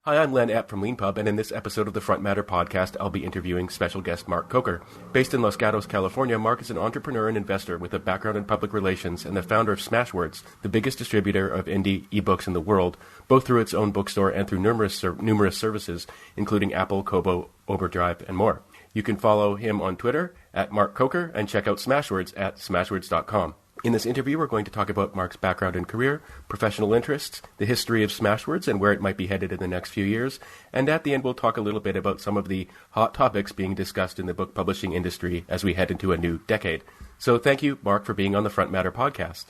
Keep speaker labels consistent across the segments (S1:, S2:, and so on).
S1: Hi, I'm Len Epp from LeanPub, and in this episode of the Front Matter podcast, I'll be interviewing special guest Mark Coker. Based in Los Gatos, California, Mark is an entrepreneur and investor with a background in public relations and the founder of Smashwords, the biggest distributor of indie ebooks in the world, both through its own bookstore and through numerous services, including Apple, Kobo, Overdrive, and more. You can follow him on Twitter at Mark Coker and check out Smashwords at smashwords.com. In this interview, we're going to talk about Mark's background and career, professional interests, the history of Smashwords and where it might be headed in the next few years, and at the end we'll talk a little bit about some of the hot topics being discussed in the book publishing industry as we head into a new decade. So thank you, Mark, for being on the Front Matter podcast.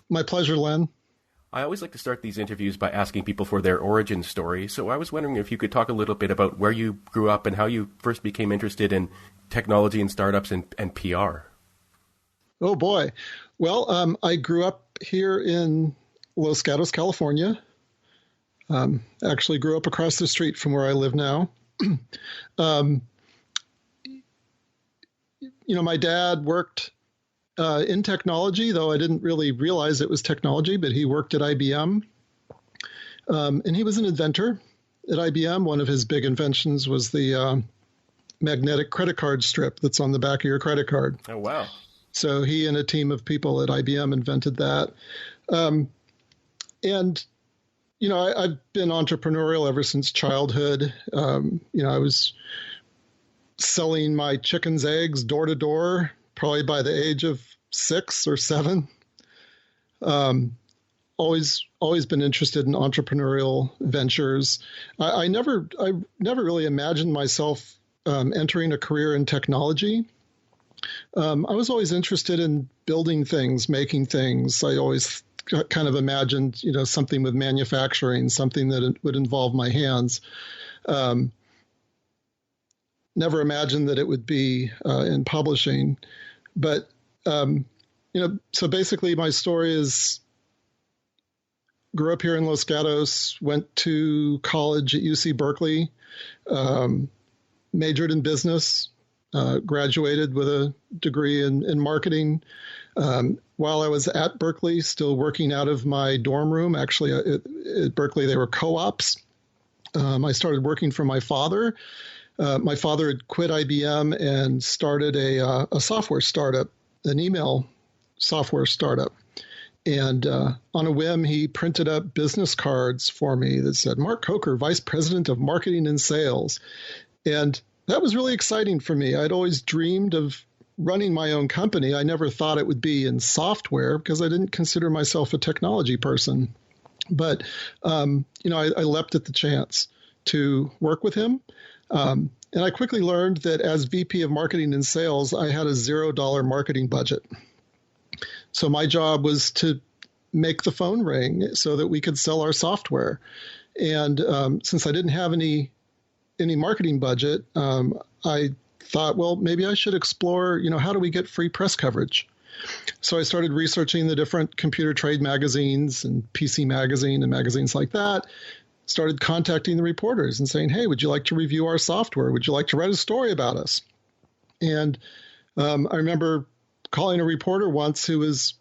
S2: My pleasure, Len.
S1: I always like to start these interviews by asking people for their origin story, so I was wondering if you could talk a little bit about where you grew up and how you first became interested in technology and startups and PR.
S2: Oh, boy. Well, I grew up here in Los Gatos, California. Actually grew up across the street from where I live now. My dad worked in technology, though I didn't really realize it was technology, but he worked at IBM. And he was an inventor at IBM. One of his big inventions was the magnetic credit card strip that's on the back of your credit card.
S1: Oh, wow.
S2: So he and a team of people at IBM invented that. I've been entrepreneurial ever since childhood. I was selling my chickens' eggs door to door, probably by the age of 6 or 7. Always been interested in entrepreneurial ventures. I never really imagined myself entering a career in technology. I was always interested in building things, making things. I always kind of imagined, something with manufacturing, something that would involve my hands. Never imagined that it would be in publishing. But, so basically my story is grew up here in Los Gatos, went to college at UC Berkeley, majored in business, graduated with a degree in marketing. While I was at Berkeley, still working out of my dorm room, actually at Berkeley, they were co-ops. I started working for my father. My father had quit IBM and started a software startup, an email software startup. And on a whim, he printed up business cards for me that said, Mark Coker, Vice President of Marketing and Sales. And that was really exciting for me. I'd always dreamed of running my own company. I never thought it would be in software because I didn't consider myself a technology person. But, I leapt at the chance to work with him. And I quickly learned that as VP of Marketing and Sales, I had a $0 marketing budget. So my job was to make the phone ring so that we could sell our software. And since I didn't have any marketing budget, I thought, well, maybe I should explore, how do we get free press coverage? So I started researching the different computer trade magazines and PC Magazine and magazines like that, started contacting the reporters and saying, hey, would you like to review our software? Would you like to write a story about us? And I remember calling a reporter once who was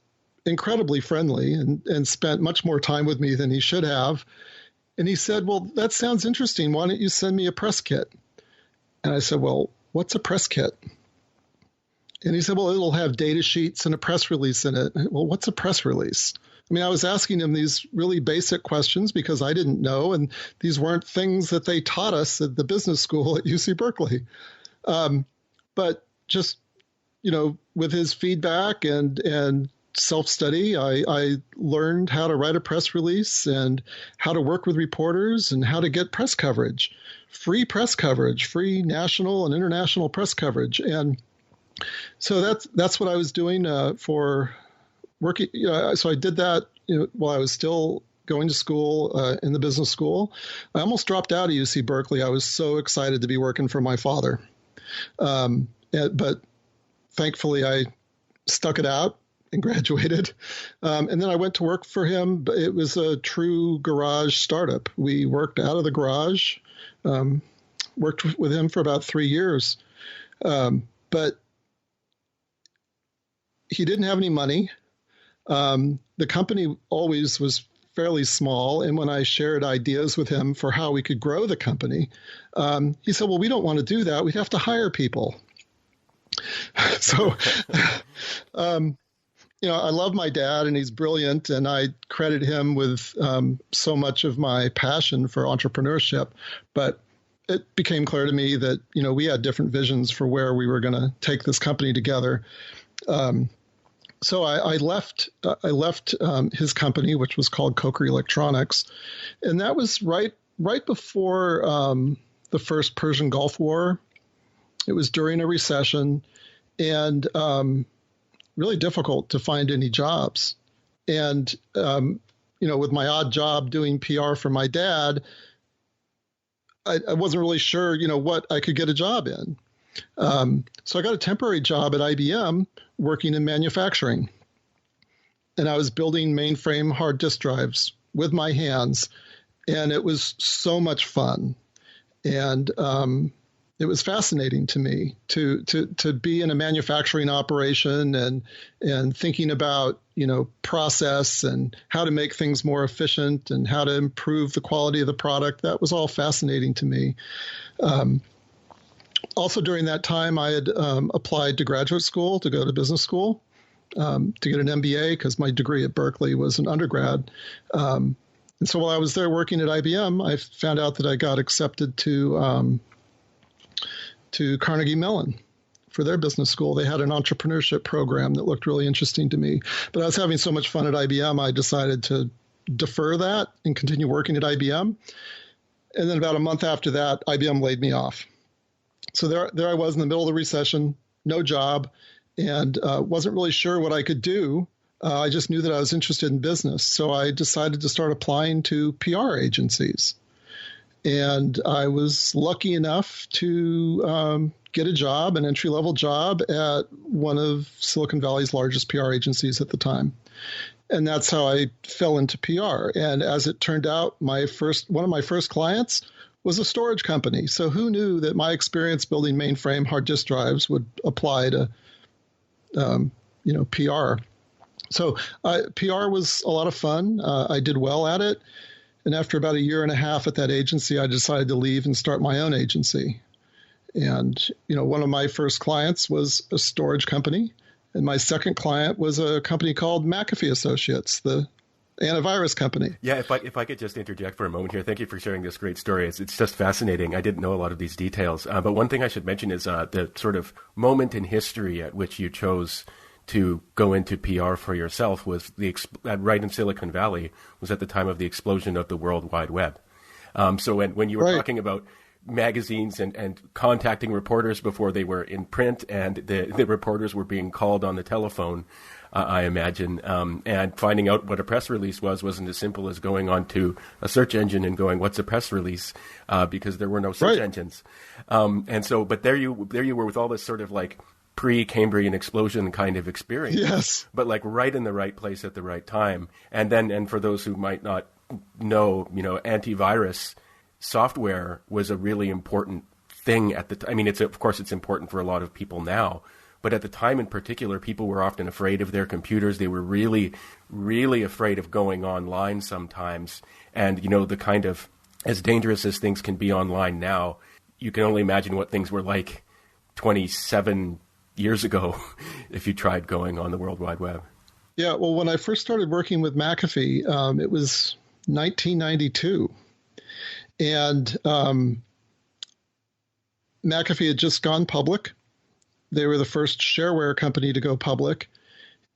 S2: incredibly friendly and spent much more time with me than he should have. And he said, well, that sounds interesting. Why don't you send me a press kit? And I said, well, what's a press kit? And he said, well, it'll have data sheets and a press release in it. Well, what's a press release? I mean, I was asking him these really basic questions because I didn't know, and these weren't things that they taught us at the business school at UC Berkeley. But just, with his feedback and self-study, I learned how to write a press release and how to work with reporters and how to get press coverage, free national and international press coverage. And so that's what I was doing for working. So I did that while I was still going to school in the business school. I almost dropped out of UC Berkeley. I was so excited to be working for my father. But thankfully, I stuck it out and graduated. And then I went to work for him. It was a true garage startup. We worked out of the garage, worked with him for about 3 years. But he didn't have any money. The company always was fairly small. And when I shared ideas with him for how we could grow the company, he said, well, we don't want to do that. We'd have to hire people. So, I love my dad and he's brilliant, and I credit him with so much of my passion for entrepreneurship. But it became clear to me that, we had different visions for where we were going to take this company together. So I left his company, which was called Coker Electronics, and that was right before the first Persian Gulf War. It was during a recession, and really difficult to find any jobs. And with my odd job doing PR for my dad, I wasn't really sure, what I could get a job in. So I got a temporary job at IBM working in manufacturing. And I was building mainframe hard disk drives with my hands. And it was so much fun. And it was fascinating to me to be in a manufacturing operation and thinking about, process and how to make things more efficient and how to improve the quality of the product. That was all fascinating to me. Also during that time, I had applied to graduate school to go to business school to get an MBA because my degree at Berkeley was an undergrad. And so while I was there working at IBM, I found out that I got accepted to Carnegie Mellon for their business school. They had an entrepreneurship program that looked really interesting to me. But I was having so much fun at IBM, I decided to defer that and continue working at IBM. And then about a month after that, IBM laid me off. So there I was in the middle of the recession, no job, and wasn't really sure what I could do. I just knew that I was interested in business. So I decided to start applying to PR agencies. And I was lucky enough to get a job, an entry-level job at one of Silicon Valley's largest PR agencies at the time. And that's how I fell into PR. And as it turned out, one of my first clients was a storage company. So who knew that my experience building mainframe hard disk drives would apply to, PR. So PR was a lot of fun. I did well at it. And after about a year and a half at that agency, I decided to leave and start my own agency. And, one of my first clients was a storage company. And my second client was a company called McAfee Associates, the antivirus company.
S1: Yeah, if I could just interject for a moment here. Thank you for sharing this great story. It's just fascinating. I didn't know a lot of these details. But one thing I should mention is the sort of moment in history at which you chose to go into PR for yourself was right in Silicon Valley, was at the time of the explosion of the World Wide Web. So when you were talking about magazines and contacting reporters before they were in print, and the reporters were being called on the telephone, I imagine, and finding out what a press release wasn't as simple as going onto a search engine and going, "What's a press release?" Because there were no search engines. And so, but there you were with all this sort of like pre-Cambrian explosion kind of experience.
S2: Yes.
S1: But like right in the right place at the right time. And for those who might not know, antivirus software was a really important thing at the time. I mean, it's important for a lot of people now, but at the time in particular, people were often afraid of their computers. They were really, really afraid of going online sometimes. And, the kind of, as dangerous as things can be online now, you can only imagine what things were like 27 years ago if you tried going on the World Wide Web.
S2: Yeah, well, when I first started working with McAfee, it was 1992. And McAfee had just gone public. They were the first shareware company to go public.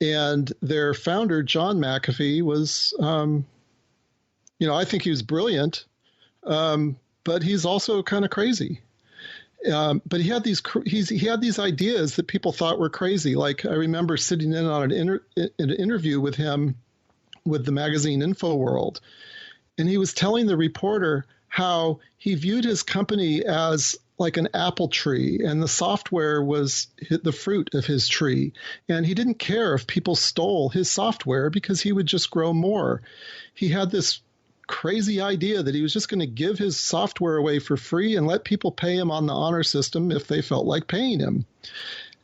S2: And their founder, John McAfee, was, I think he was brilliant, but he's also kind of crazy. But he had these ideas that people thought were crazy. Like I remember sitting in on an interview with him with the magazine InfoWorld, and he was telling the reporter how he viewed his company as like an apple tree, and the software was the fruit of his tree. And he didn't care if people stole his software because he would just grow more. He had this crazy idea that he was just going to give his software away for free and let people pay him on the honor system if they felt like paying him.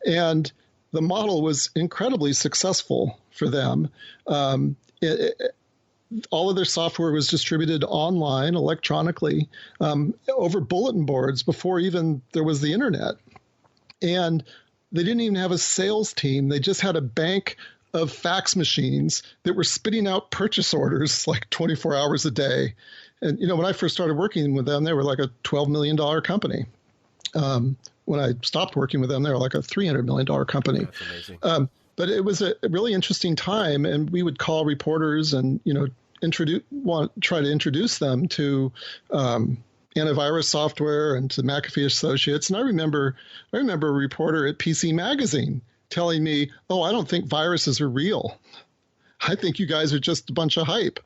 S2: And the model was incredibly successful for them. all of their software was distributed online, electronically, over bulletin boards before even there was the internet. And they didn't even have a sales team. They just had a bank of fax machines that were spitting out purchase orders like 24 hours a day. And, when I first started working with them, they were like a $12 million company. When I stopped working with them, they were like a $300 million company.
S1: That's amazing.
S2: But it was a really interesting time, and we would call reporters and, try to introduce them to antivirus software and to McAfee Associates. And I remember a reporter at PC Magazine telling me, "Oh, I don't think viruses are real. I think you guys are just a bunch of hype."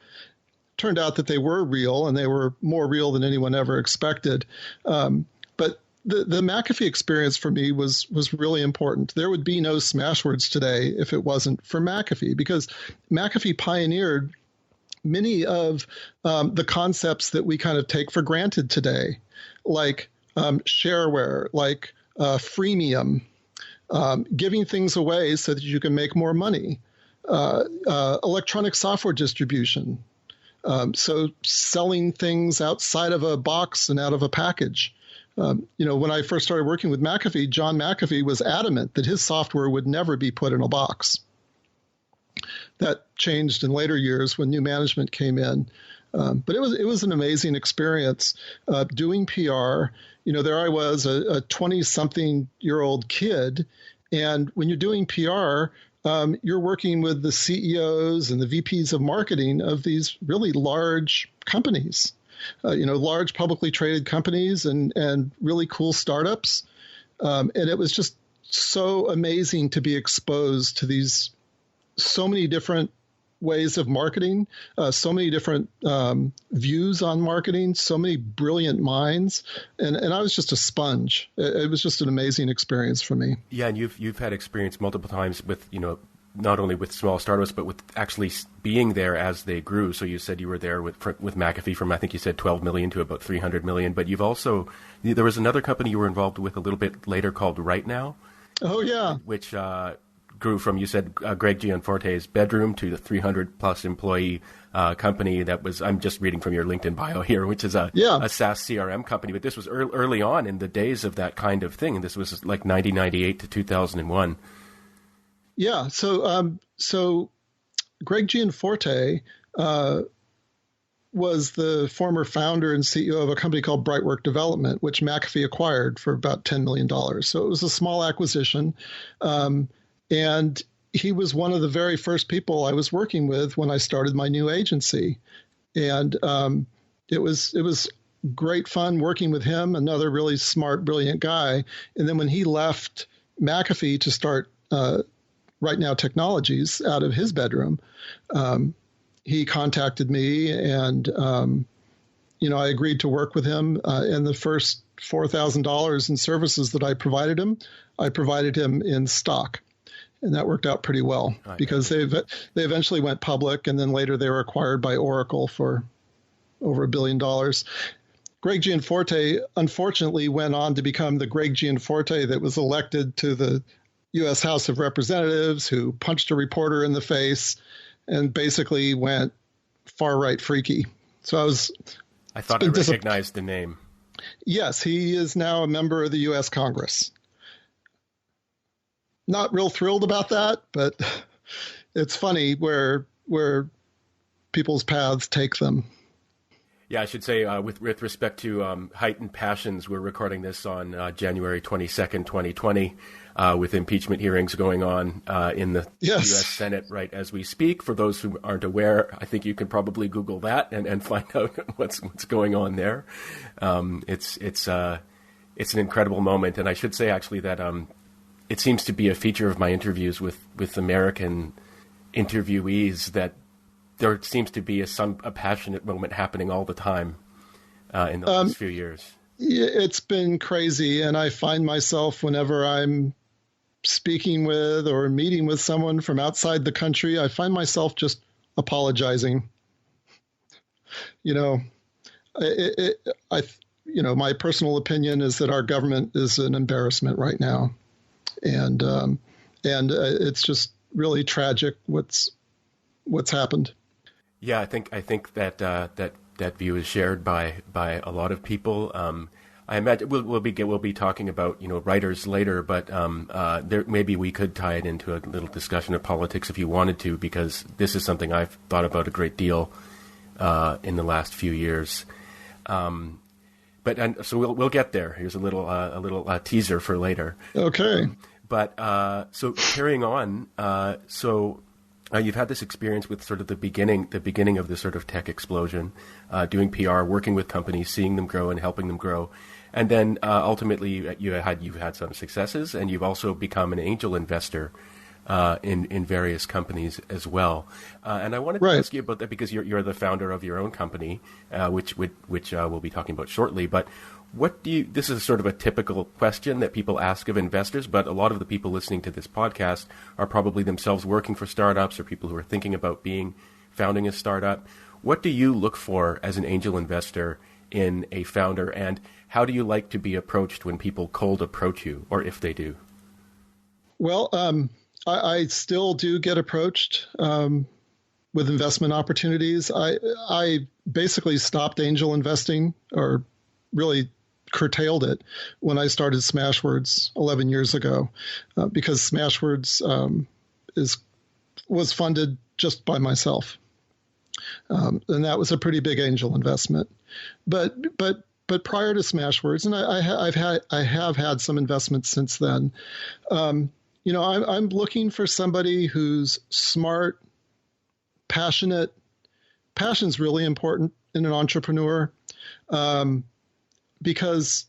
S2: Turned out that they were real, and they were more real than anyone ever expected. But the McAfee experience for me was really important. There would be no Smashwords today if it wasn't for McAfee, because McAfee pioneered many of the concepts that we kind of take for granted today, like shareware, like freemium, giving things away so that you can make more money, electronic software distribution, so selling things outside of a box and out of a package. When I first started working with McAfee, John McAfee was adamant that his software would never be put in a box. That changed in later years when new management came in. But it was an amazing experience doing PR. There I was, a 20-something-year-old kid, and when you're doing PR, you're working with the CEOs and the VPs of marketing of these really large companies. Large publicly traded companies and really cool startups. And it was just so amazing to be exposed to these so many different ways of marketing, so many different views on marketing, so many brilliant minds. And I was just a sponge. It was just an amazing experience for me.
S1: Yeah, and you've had experience multiple times with, not only with small startups, but with actually being there as they grew. So you said you were there with McAfee from, I think you said 12 million to about 300 million. But you've also, there was another company you were involved with a little bit later called Right Now.
S2: Oh, yeah.
S1: Which grew from, you said, Greg Gianforte's bedroom to the 300-plus employee company that was, I'm just reading from your LinkedIn bio here, which is a SaaS CRM company. But this was early on in the days of that kind of thing. And this was like 1998 to 2001.
S2: Yeah. So Greg Gianforte was the former founder and CEO of a company called Brightwork Development, which McAfee acquired for about $10 million. So it was a small acquisition. And he was one of the very first people I was working with when I started my new agency. And it was great fun working with him, another really smart, brilliant guy. And then when he left McAfee to start Right Now Technologies out of his bedroom, he contacted me, and I agreed to work with him. And the first $4,000 in services that I provided him in stock, and that worked out pretty well because they eventually went public, and then later they were acquired by Oracle for over $1 billion. Greg Gianforte unfortunately went on to become the Greg Gianforte that was elected to the U.S. House of Representatives, who punched a reporter in the face and basically went far-right freaky. So
S1: I thought I recognized the name.
S2: Yes, he is now a member of the U.S. Congress. Not real thrilled about that, but it's funny where people's paths take them.
S1: Yeah, I should say with respect to heightened passions, we're recording this on January 22nd, 2020. With impeachment hearings going on in the U.S. Senate right as we speak. For those who aren't aware, I think you can probably Google that and find out what's going on there. It's an incredible moment, and I should say actually that it seems to be a feature of my interviews with American interviewees that there seems to be a passionate moment happening all the time in the last few years.
S2: It's been crazy, and I find myself whenever I'm speaking with or meeting with someone from outside the country, I find myself just apologizing. My personal opinion is that our government is an embarrassment right now, and it's just really tragic what's happened.
S1: Yeah, I think that view is shared by a lot of people. I imagine we'll be talking about writers later, but there maybe we could tie it into a little discussion of politics if you wanted to, because this is something I've thought about a great deal in the last few years. So we'll get there. Here's a little teaser for later.
S2: Okay.
S1: So carrying on, you've had this experience with sort of the beginning of this sort of tech explosion, doing PR, working with companies, seeing them grow and helping them grow. And then ultimately you've had some successes, and you've also become an angel investor in various companies as well. And I wanted to ask you about that because you're the founder of your own company, which we'll be talking about shortly. But this is sort of a typical question that people ask of investors, but a lot of the people listening to this podcast are probably themselves working for startups or people who are thinking about founding a startup. What do you look for as an angel investor in a founder, and how do you like to be approached when people cold approach you, or if they do?
S2: Well, I still do get approached with investment opportunities. I basically stopped angel investing, or really curtailed it, when I started Smashwords 11 years ago, because Smashwords was funded just by myself, and that was a pretty big angel investment. But prior to Smashwords, and I have had some investments since then. I'm looking for somebody who's smart, passionate. Passion's really important in an entrepreneur. Because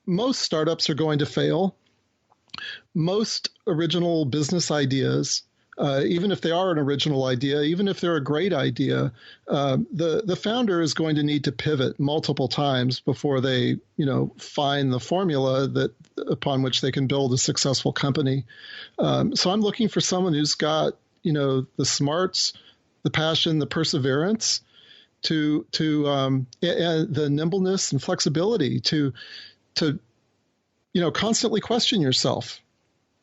S2: most startups are going to fail. Most original business ideas, even if they are an original idea, even if they're a great idea, the founder is going to need to pivot multiple times before they, find the formula upon which they can build a successful company. So I'm looking for someone who's got, the smarts, the passion, the perseverance, to the nimbleness and flexibility to constantly question yourself.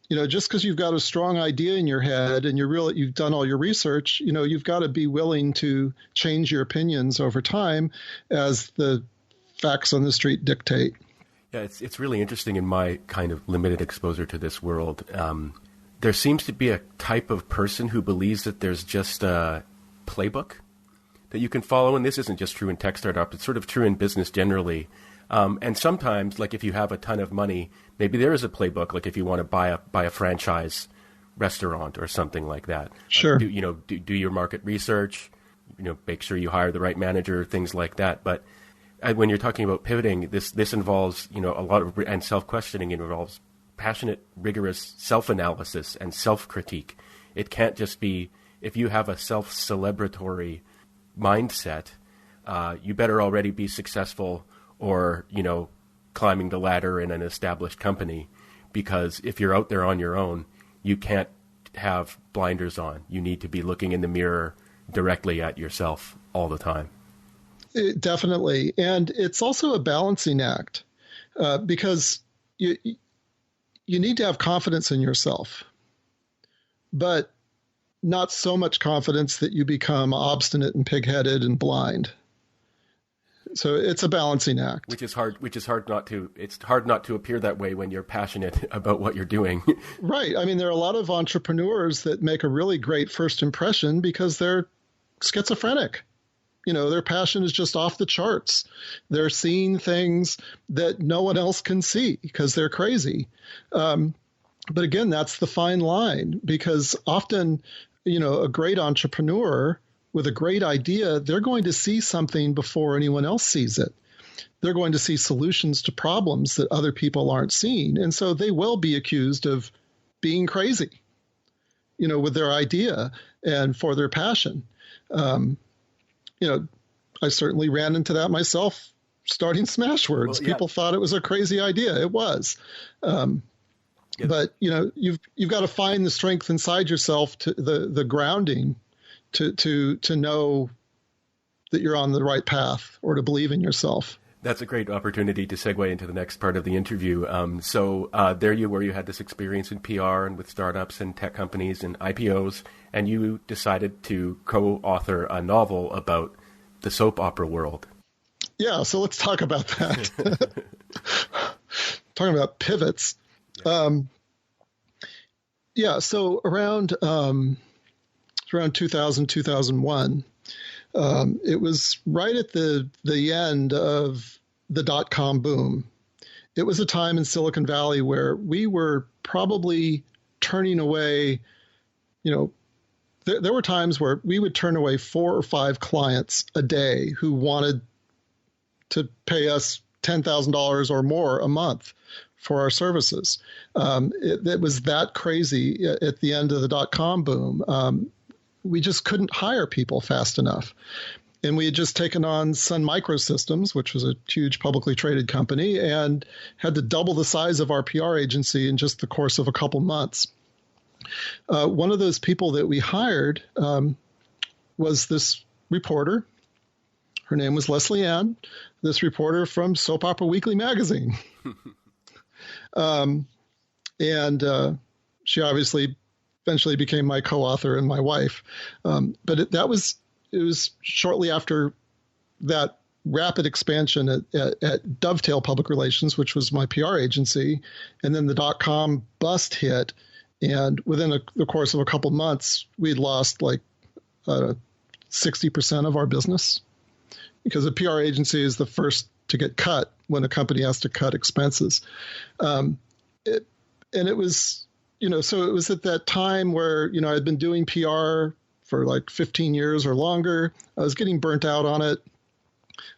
S2: Just because you've got a strong idea in your head and you've done all your research, you've got to be willing to change your opinions over time as the facts on the street dictate.
S1: Yeah, it's really interesting in my kind of limited exposure to this world. There seems to be a type of person who believes that there's just a playbook that you can follow, and this isn't just true in tech startup, it's sort of true in business generally. And sometimes, like if you have a ton of money, maybe there is a playbook, like if you want to buy a franchise restaurant or something like that.
S2: Sure.
S1: Do your market research, make sure you hire the right manager, things like that. But when you're talking about pivoting, this involves, a lot of, and self-questioning. It involves passionate, rigorous self-analysis and self-critique. It can't just be, if you have a self-celebratory mindset, you better already be successful or, climbing the ladder in an established company, because if you're out there on your own, you can't have blinders on. You need to be looking in the mirror directly at yourself all the time.
S2: Definitely. And it's also a balancing act, because you need to have confidence in yourself, but not so much confidence that you become obstinate and pig-headed and blind. So it's a balancing act. It's
S1: hard not to appear that way when you're passionate about what you're doing.
S2: Right. I mean, there are a lot of entrepreneurs that make a really great first impression because they're schizophrenic. Their passion is just off the charts. They're seeing things that no one else can see because they're crazy. But again, that's the fine line, because often, a great entrepreneur with a great idea, they're going to see something before anyone else sees it. They're going to see solutions to problems that other people aren't seeing. And so they will be accused of being crazy, with their idea and for their passion. I certainly ran into that myself starting Smashwords. Well, yeah. People thought it was a crazy idea. It was. But you've got to find the strength inside yourself, to the grounding to know that you're on the right path, or to believe in yourself.
S1: That's a great opportunity to segue into the next part of the interview. So there you were, you had this experience in PR and with startups and tech companies and IPOs, and you decided to co-author a novel about the soap opera world.
S2: Yeah, so let's talk about that. Talking about pivots. So around 2000, 2001, it was right at the end of the dot-com boom. It was a time in Silicon Valley where we were probably turning away, there were times where we would turn away 4 or 5 clients a day who wanted to pay us $10,000 or more a month for our services. It was that crazy at the end of the dot-com boom. We just couldn't hire people fast enough. And we had just taken on Sun Microsystems, which was a huge publicly traded company, and had to double the size of our PR agency in just the course of a couple months. One of those people that we hired was this reporter. Her name was Leslie Ann, this reporter from Soap Opera Weekly magazine. She obviously eventually became my co-author and my wife. But it was shortly after that rapid expansion at Dovetail Public Relations, which was my PR agency, and then the dot-com bust hit. And within the course of a couple months, we'd lost 60% of our business, because a PR agency is the first to get cut when a company has to cut expenses. It was, so it was at that time where, I'd been doing PR for like 15 years or longer. I was getting burnt out on it.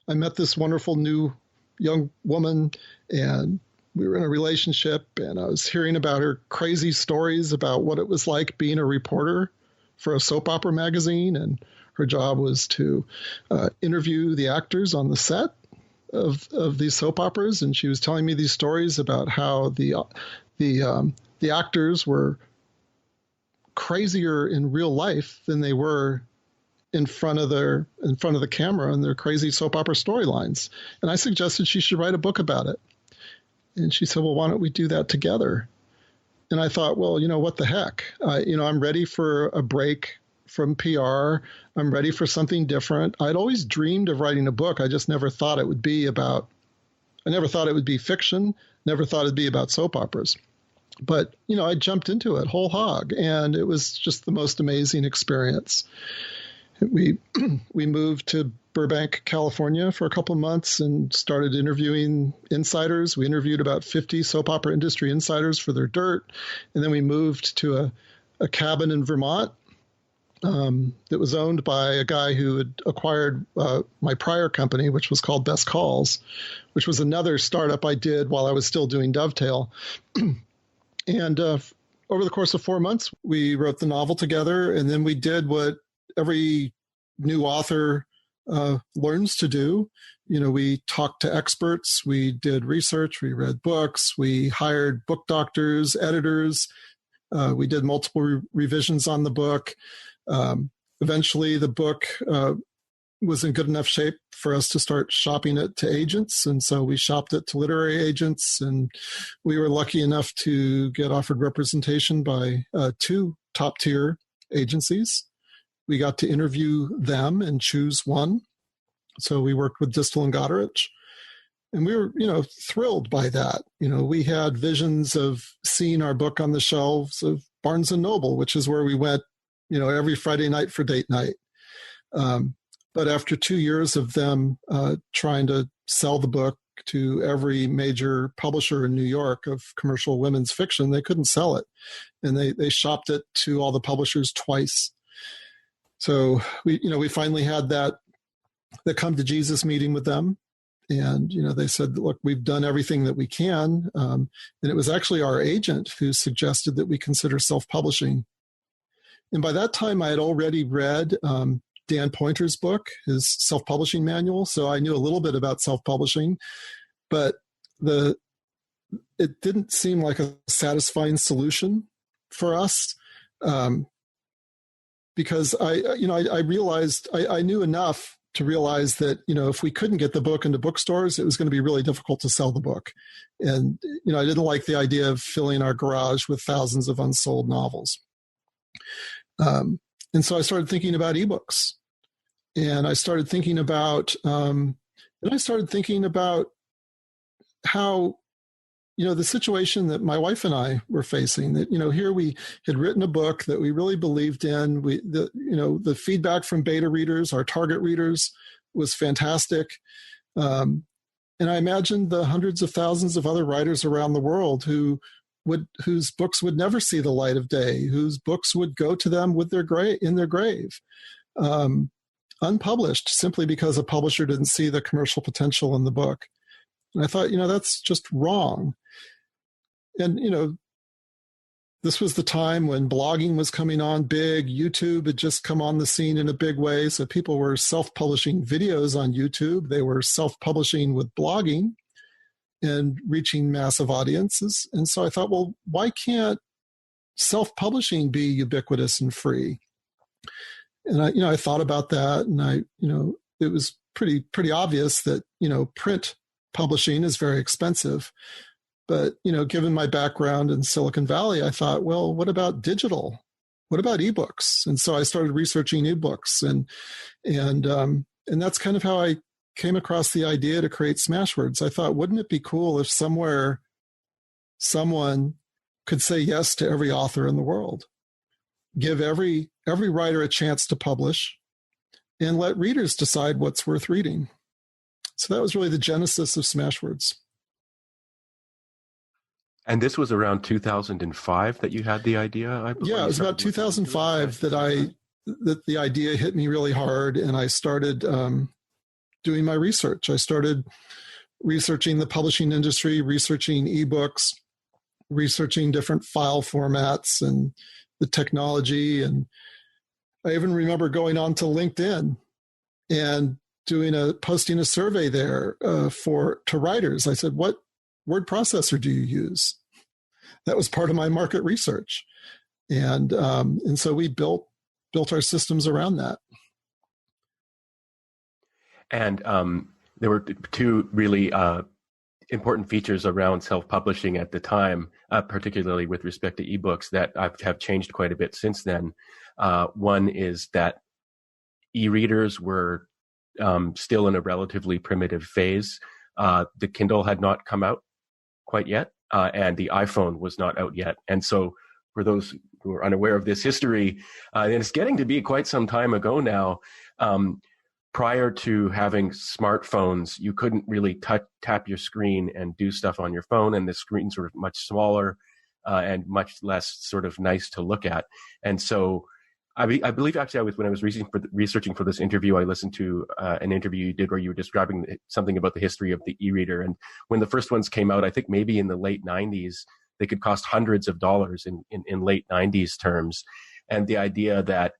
S2: I met this wonderful new young woman, and we were in a relationship, and I was hearing about her crazy stories about what it was like being a reporter for a soap opera magazine. And her job was to interview the actors on the set of these soap operas. And she was telling me these stories about how the actors were crazier in real life than they were in front of the camera and their crazy soap opera storylines. And I suggested she should write a book about it. And she said, well, why don't we do that together? And I thought, well, what the heck? I'm ready for a break from PR. I'm ready for something different. I'd always dreamed of writing a book. I just never thought it would be fiction, never thought it'd be about soap operas. But, I jumped into it whole hog, and it was just the most amazing experience. We moved to Burbank, California for a couple of months and started interviewing insiders. We interviewed about 50 soap opera industry insiders for their dirt. And then we moved to a cabin in Vermont that was owned by a guy who had acquired my prior company, which was called Best Calls, which was another startup I did while I was still doing Dovetail. And over the course of 4 months, we wrote the novel together, and then we did what every new author learns to do. We talked to experts, we did research, we read books, we hired book doctors, editors, we did multiple revisions on the book. Eventually, the book was in good enough shape for us to start shopping it to agents. And so we shopped it to literary agents, and we were lucky enough to get offered representation by 2 top-tier agencies. We got to interview them and choose one. So we worked with Distel and Goderich, and we were, thrilled by that. We had visions of seeing our book on the shelves of Barnes and Noble, which is where we went, every Friday night for date night. But after 2 years of them trying to sell the book to every major publisher in New York of commercial women's fiction, they couldn't sell it. And they shopped it to all the publishers twice. So we finally had that come to Jesus meeting with them. And, they said, look, we've done everything that we can. And it was actually our agent who suggested that we consider self-publishing. And by that time, I had already read Dan Pointer's book, his self-publishing manual. So I knew a little bit about self-publishing, but it didn't seem like a satisfying solution for us. Because I realized I knew enough to realize that, if we couldn't get the book into bookstores, it was going to be really difficult to sell the book. And, I didn't like the idea of filling our garage with thousands of unsold novels. And so I started thinking about ebooks, and I started thinking about, how, the situation that my wife and I were facing, that, here we had written a book that we really believed in. The feedback from beta readers, our target readers, was fantastic. And I imagined the hundreds of thousands of other writers around the world whose books would never see the light of day, whose books would go to them in their grave, unpublished, simply because a publisher didn't see the commercial potential in the book. And I thought, that's just wrong. And, this was the time when blogging was coming on big. YouTube had just come on the scene in a big way. So people were self-publishing videos on YouTube. They were self-publishing with blogging and reaching massive audiences. And so I thought, well, why can't self-publishing be ubiquitous and free? And I thought about that, and it was pretty obvious that, print publishing is very expensive. But, given my background in Silicon Valley, I thought, well, what about digital? What about ebooks? And so I started researching ebooks, and that's kind of how I came across the idea to create Smashwords. I thought, wouldn't it be cool if somewhere someone could say yes to every author in the world, give every writer a chance to publish, and let readers decide what's worth reading. So that was really the genesis of Smashwords.
S1: And this was around 2005 that you had the idea, I believe?
S2: Yeah, it was about 2005 that the idea hit me really hard, and I started doing my research. I started researching the publishing industry, researching ebooks, researching different file formats and the technology. And I even remember going on to LinkedIn and posting a survey there to writers. I said, what word processor do you use? That was part of my market research. And so we built our systems around that. And
S1: there were two really important features around self-publishing at the time, particularly with respect to ebooks, that have changed quite a bit since then. One is that e-readers were still in a relatively primitive phase. The Kindle had not come out quite yet, and the iPhone was not out yet. And so for those who are unaware of this history, and it's getting to be quite some time ago now, prior to having smartphones, you couldn't really tap your screen and do stuff on your phone, and the screens were much smaller and much less sort of nice to look at. And so I believe actually when I was researching for this interview, I listened to an interview you did where you were describing something about the history of the e-reader. And when the first ones came out, I think maybe in the late 90s, they could cost hundreds of dollars in late 90s terms. And the idea that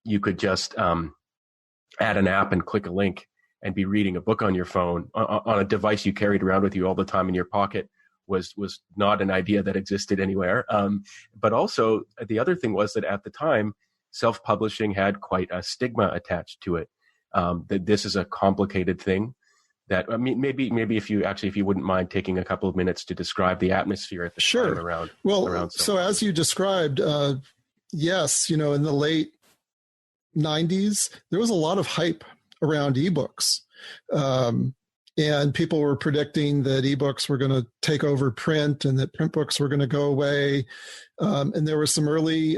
S1: you could just add an app and click a link and be reading a book on your phone on a device you carried around with you all the time in your pocket was not an idea that existed anywhere. But also the other thing was that at the time, self-publishing had quite a stigma attached to it. That this is a complicated thing. That, I mean, maybe if you wouldn't mind taking a couple of minutes to describe the atmosphere at the time around. Well,
S2: so as you described, yes, in the late 90s, there was a lot of hype around ebooks. And people were predicting that ebooks were going to take over print and that print books were going to go away. And there were some early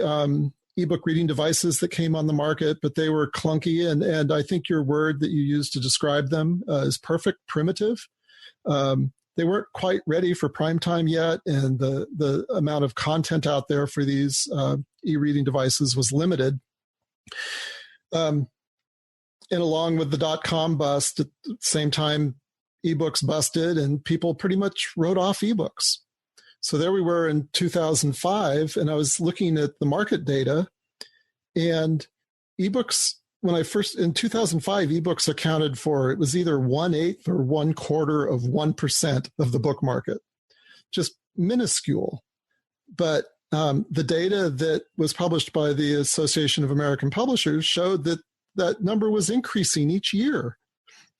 S2: ebook reading devices that came on the market, but they were clunky. And I think your word that you used to describe them is perfect, primitive. They weren't quite ready for prime time yet. And the amount of content out there for these e-reading devices was limited. And along with the dot-com bust, at the same time, ebooks busted and people pretty much wrote off ebooks. So there we were in 2005, and I was looking at the market data, and ebooks, in 2005, ebooks accounted for, it was either 1/8 or 1/4 of 1% of the book market. Just minuscule. But the data that was published by the Association of American Publishers showed that that number was increasing each year,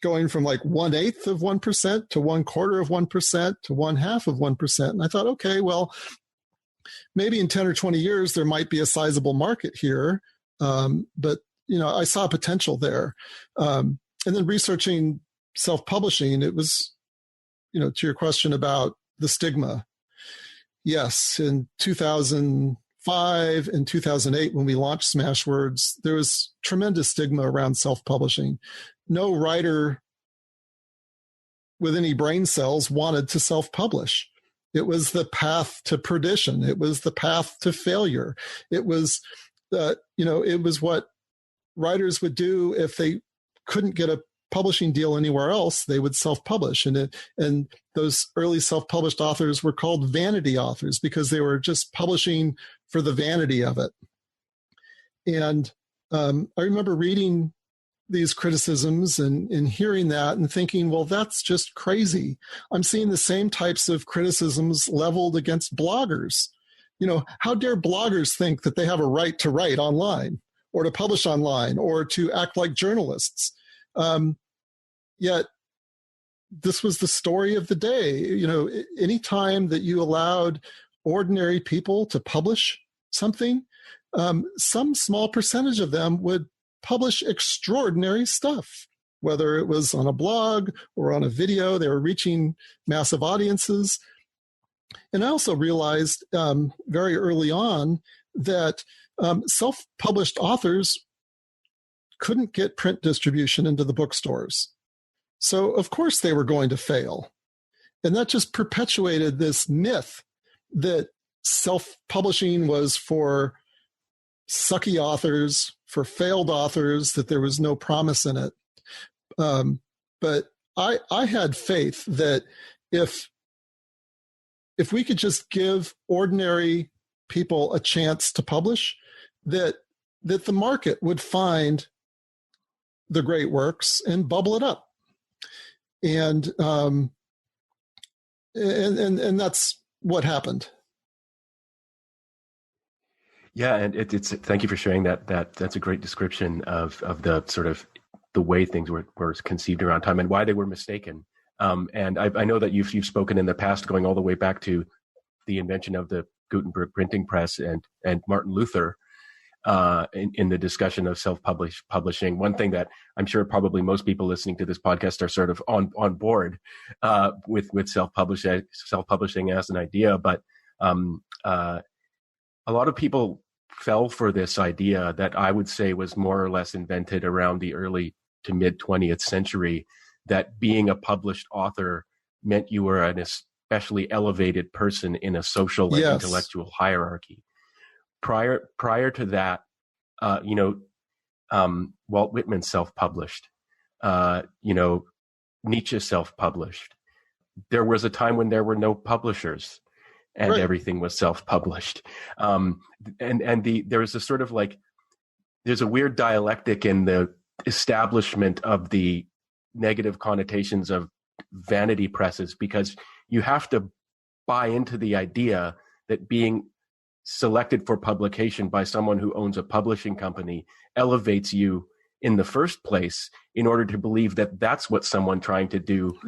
S2: going from like 1/8 of 1% to 1/4 of 1% to 1/2 of 1%. And I thought, okay, well, maybe in 10 or 20 years, there might be a sizable market here. But, I saw potential there. And then researching self-publishing, it was, to your question about the stigma. Yes, in 2005 and 2008, when we launched Smashwords, there was tremendous stigma around self-publishing. No writer with any brain cells wanted to self-publish. It was the path to perdition. It was the path to failure. It was, it was what writers would do if they couldn't get a publishing deal anywhere else. They would self-publish, and those early self-published authors were called vanity authors because they were just publishing for the vanity of it. And I remember reading these criticisms and hearing that and thinking, well, that's just crazy. I'm seeing the same types of criticisms leveled against bloggers. How dare bloggers think that they have a right to write online or to publish online or to act like journalists? Yet this was the story of the day. Any time that you allowed ordinary people to publish something, some small percentage of them would publish extraordinary stuff, whether it was on a blog or on a video. They were reaching massive audiences. And I also realized very early on that self-published authors couldn't get print distribution into the bookstores. So, of course, they were going to fail. And that just perpetuated this myth that self-publishing was for sucky authors, for failed authors, that there was no promise in it. But I had faith that if we could just give ordinary people a chance to publish, that the market would find the great works and bubble it up. And that's what happened.
S1: Yeah, and it's thank you for sharing that. That's a great description of the sort of the way things were conceived around time and why they were mistaken. And I know that you've spoken in the past, going all the way back to the invention of the Gutenberg printing press and Martin Luther in the discussion of self-publishing. One thing that I'm sure probably most people listening to this podcast are sort of on board with self-publishing as an idea, but a lot of people fell for this idea that I would say was more or less invented around the early to mid 20th century, that being a published author meant you were an especially elevated person in a social and intellectual hierarchy. Prior to that, Walt Whitman self-published, Nietzsche self-published. There was a time when there were no publishers and everything was self-published. There's a sort of there's a weird dialectic in the establishment of the negative connotations of vanity presses, because you have to buy into the idea that being selected for publication by someone who owns a publishing company elevates you in the first place, in order to believe that that's what someone trying to do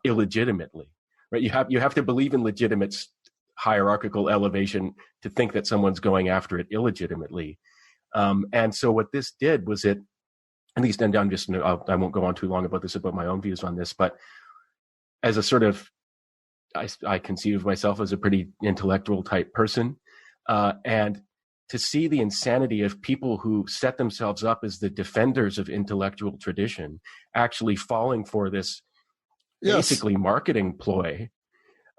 S1: illegitimately. Right? You have to believe in legitimate hierarchical elevation to think that someone's going after it illegitimately. And so what this did was at least, and I won't go on too long about this, about my own views on this, but as a sort of, I conceive of myself as a pretty intellectual type person, and to see the insanity of people who set themselves up as the defenders of intellectual tradition actually falling for this basically marketing ploy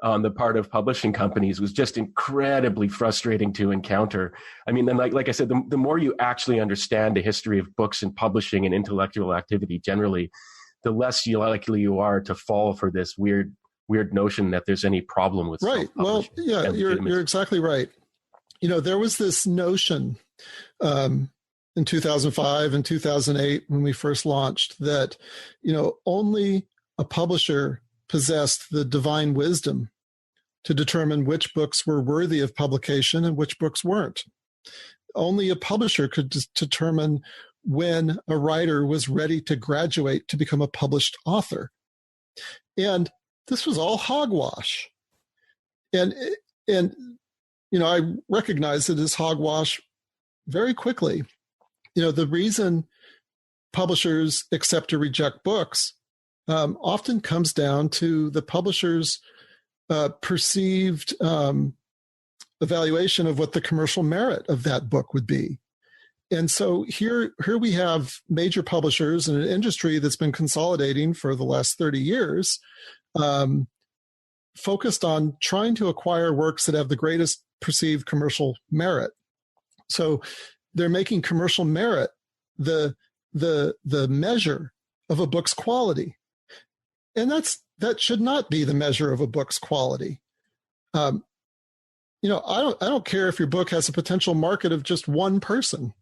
S1: on the part of publishing companies was just incredibly frustrating to encounter. I mean, then like I said, the more you actually understand the history of books and publishing and intellectual activity generally, the less likely you are to fall for this weird notion that there's any problem with
S2: self-publishing. Well, yeah, you're exactly right. There was this notion in 2005 and 2008 when we first launched that, only a publisher possessed the divine wisdom to determine which books were worthy of publication and which books weren't. Only a publisher could determine when a writer was ready to graduate to become a published author. And this was all hogwash. And I recognized it as hogwash very quickly. The reason publishers accept or reject books often comes down to the publisher's perceived evaluation of what the commercial merit of that book would be. And so here we have major publishers in an industry that's been consolidating for the last 30 years, focused on trying to acquire works that have the greatest perceived commercial merit. So they're making commercial merit the measure of a book's quality. And that should not be the measure of a book's quality. I don't care if your book has a potential market of just one person,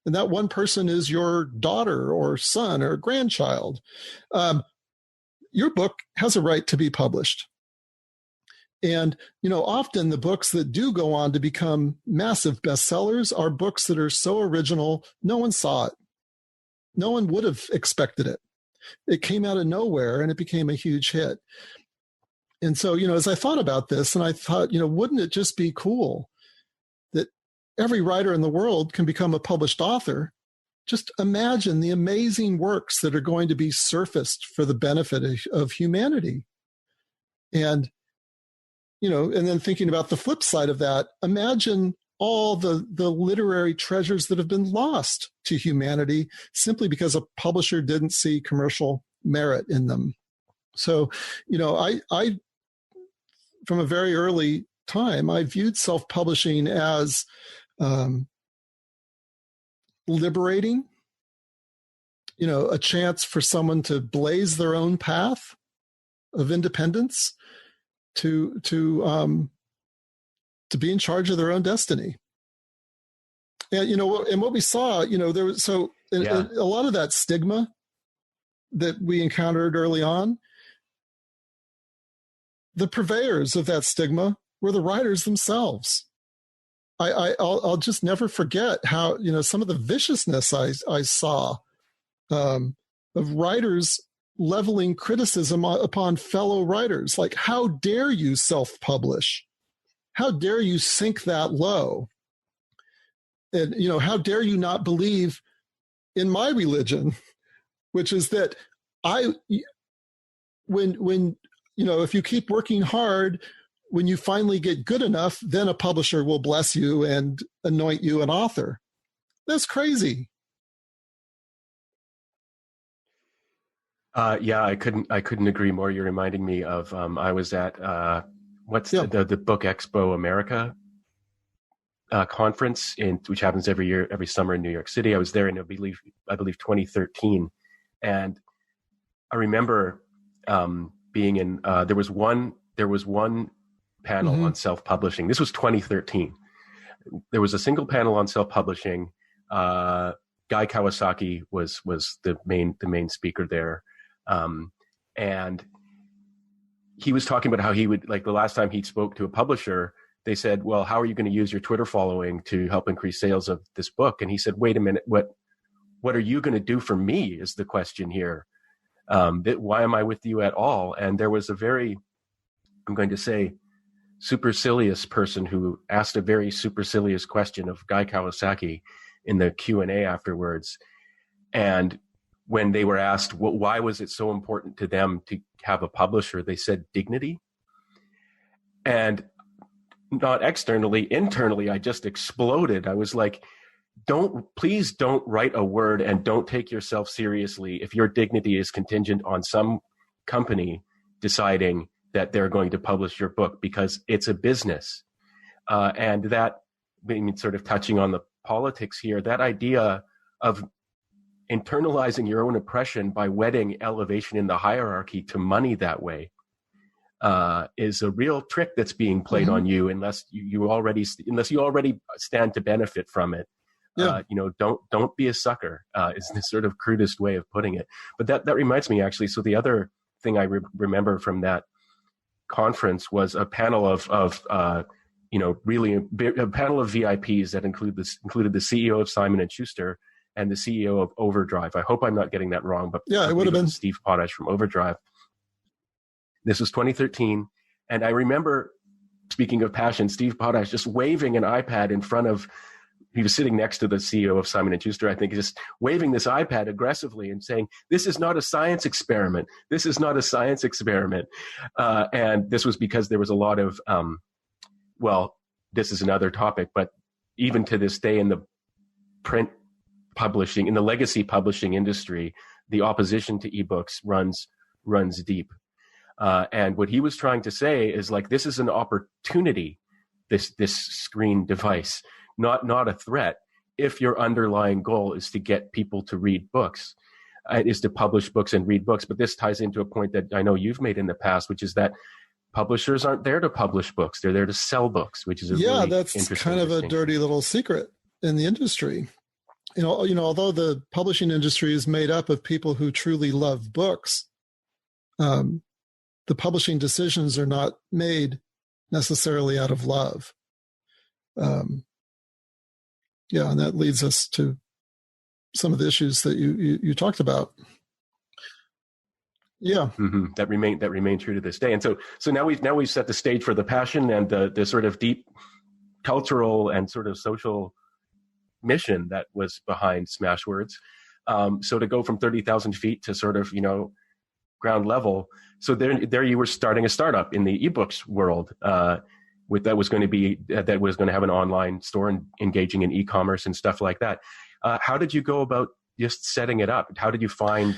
S2: and that one person is your daughter or son or grandchild. Your book has a right to be published. And, often the books that do go on to become massive bestsellers are books that are so original, no one saw it. No one would have expected it. It came out of nowhere and it became a huge hit. And so, as I thought about this, and I thought, wouldn't it just be cool that every writer in the world can become a published author? Just imagine the amazing works that are going to be surfaced for the benefit of humanity. And, and then thinking about the flip side of that, imagine all the literary treasures that have been lost to humanity simply because a publisher didn't see commercial merit in them. So, I from a very early time, I viewed self-publishing as liberating, a chance for someone to blaze their own path of independence, to be in charge of their own destiny. And, and what we saw, there was, a lot of that stigma that we encountered early on, the purveyors of that stigma were the writers themselves. I'll just never forget how, some of the viciousness I saw of writers leveling criticism upon fellow writers. Like, how dare you self-publish? How dare you sink that low? And, how dare you not believe in my religion, which is that when if you keep working hard, when you finally get good enough, then a publisher will bless you and anoint you an author. That's crazy.
S1: I couldn't agree more. You're reminding me of I was at the Book Expo America conference which happens every summer in New York City. I was there in I believe 2013, and I remember being in. There was one panel on self-publishing. This was 2013. There was a single panel on self-publishing. Guy Kawasaki was the main speaker there. And he was talking about how he would, like, the last time he spoke to a publisher, they said, well, how are you going to use your Twitter following to help increase sales of this book? And he said, wait a minute, what are you going to do for me is the question here. Why am I with you at all? And there was a very, I'm going to say, supercilious person who asked a very supercilious question of Guy Kawasaki in the Q&A afterwards. And when they were asked, why was it so important to them to have a publisher, they said dignity. And not externally, internally, I just exploded. I was like, please don't write a word and don't take yourself seriously if your dignity is contingent on some company deciding that they're going to publish your book, because it's a business. And that, I mean, sort of touching on the politics here, that idea of internalizing your own oppression by wedding elevation in the hierarchy to money that way is a real trick that's being played on you, unless you already stand to benefit from it. Yeah. Don't be a sucker is the sort of crudest way of putting it. But that reminds me, actually. So the other thing I remember from that conference was a panel of really a panel of VIPs that included the CEO of Simon & Schuster and the CEO of Overdrive. I hope I'm not getting that wrong, but
S2: yeah, it would have been
S1: Steve Potash from Overdrive. This was 2013. And I remember, speaking of passion, Steve Potash just waving an iPad in front of, he was sitting next to the CEO of Simon & Schuster, I think, just waving this iPad aggressively and saying, this is not a science experiment. This is not a science experiment. And this was because there was a lot of, well, this is another topic, but even to this day in the print publishing, in the legacy publishing industry, the opposition to ebooks runs deep. And what he was trying to say is like, this is an opportunity, this screen device, not a threat. If your underlying goal is to get people to read books, is to publish books and read books. But this ties into a point that I know you've made in the past, which is that publishers aren't there to publish books. They're there to sell books, which is
S2: that's kind of a dirty little secret in the industry. You know, although the publishing industry is made up of people who truly love books, the publishing decisions are not made necessarily out of love. And that leads us to some of the issues that you talked about. Yeah,
S1: that remain true to this day. And so now we've set the stage for the passion and the sort of deep cultural and sort of social mission that was behind Smashwords. So to go from 30,000 feet to sort of, ground level. So there you were starting a startup in the ebooks world, that was going to have an online store and engaging in e-commerce and stuff like that. How did you go about just setting it up? How did you find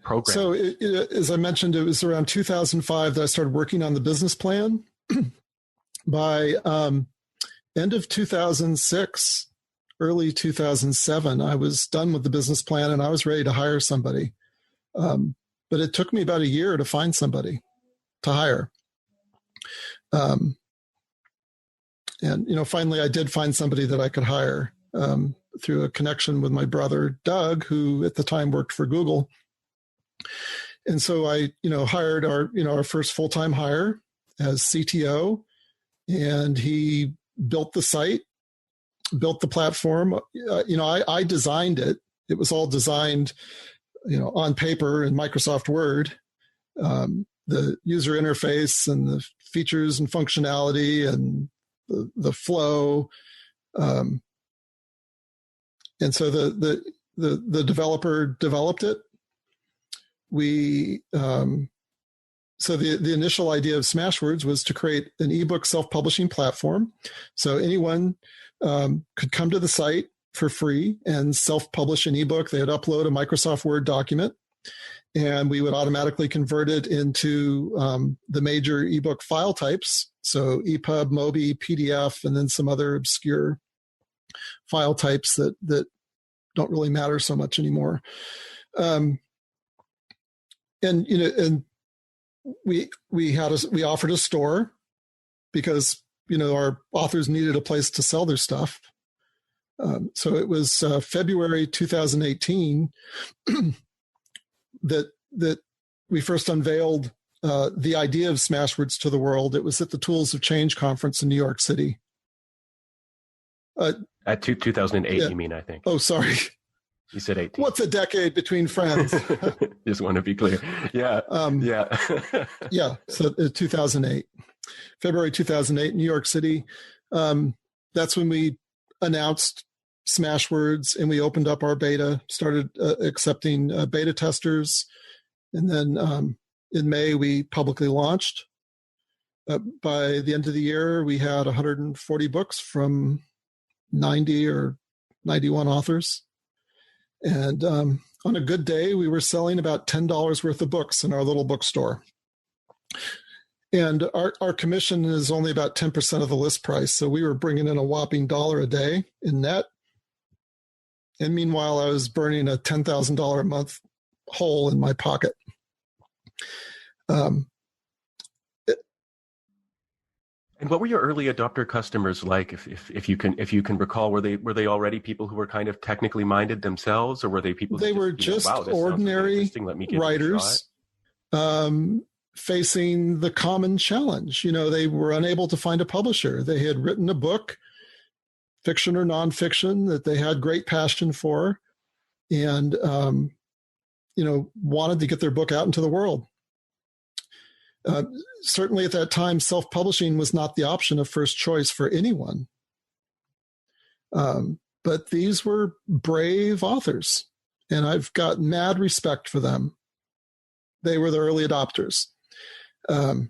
S1: programs?
S2: So as I mentioned, it was around 2005 that I started working on the business plan. By end of 2006, early 2007, I was done with the business plan and I was ready to hire somebody. But it took me about a year to find somebody to hire. And finally I did find somebody that I could hire through a connection with my brother, Doug, who at the time worked for Google. And so I, hired our first full-time hire as CTO, and he built the site, built the platform. I designed it. It was all designed, on paper in Microsoft Word. The user interface and the features and functionality and the flow. And so the developer developed it. So the initial idea of Smashwords was to create an ebook self-publishing platform. So anyone could come to the site for free and self-publish an ebook. They would upload a Microsoft Word document, and we would automatically convert it into the major ebook file types. So EPUB, MOBI, PDF, and then some other obscure file types that don't really matter so much anymore. And we offered a store because our authors needed a place to sell their stuff. So it was February 2018 that we first unveiled the idea of Smashwords to the world. It was at the Tools of Change conference in New York City.
S1: At 2008, yeah. You mean, I think.
S2: Oh, sorry.
S1: You said 18.
S2: What's a decade between friends?
S1: Just want to be clear. Yeah.
S2: Yeah. So 2008, February 2008, New York City. That's when we announced Smashwords and we opened up our beta, started accepting beta testers. And then in May, we publicly launched. By the end of the year, we had 140 books from 90 or 91 authors. And on a good day, we were selling about $10 worth of books in our little bookstore. And our commission is only about 10% of the list price. So we were bringing in a whopping $1 a day in net. And meanwhile, I was burning a $10,000 a month hole in my pocket.
S1: And what were your early adopter customers like? If you can recall, were they already people who were kind of technically minded themselves, or were they people?
S2: They were just ordinary writers facing the common challenge. They were unable to find a publisher. They had written a book, fiction or nonfiction, that they had great passion for, and wanted to get their book out into the world. Certainly at that time, self-publishing was not the option of first choice for anyone. But these were brave authors, and I've got mad respect for them. They were the early adopters. But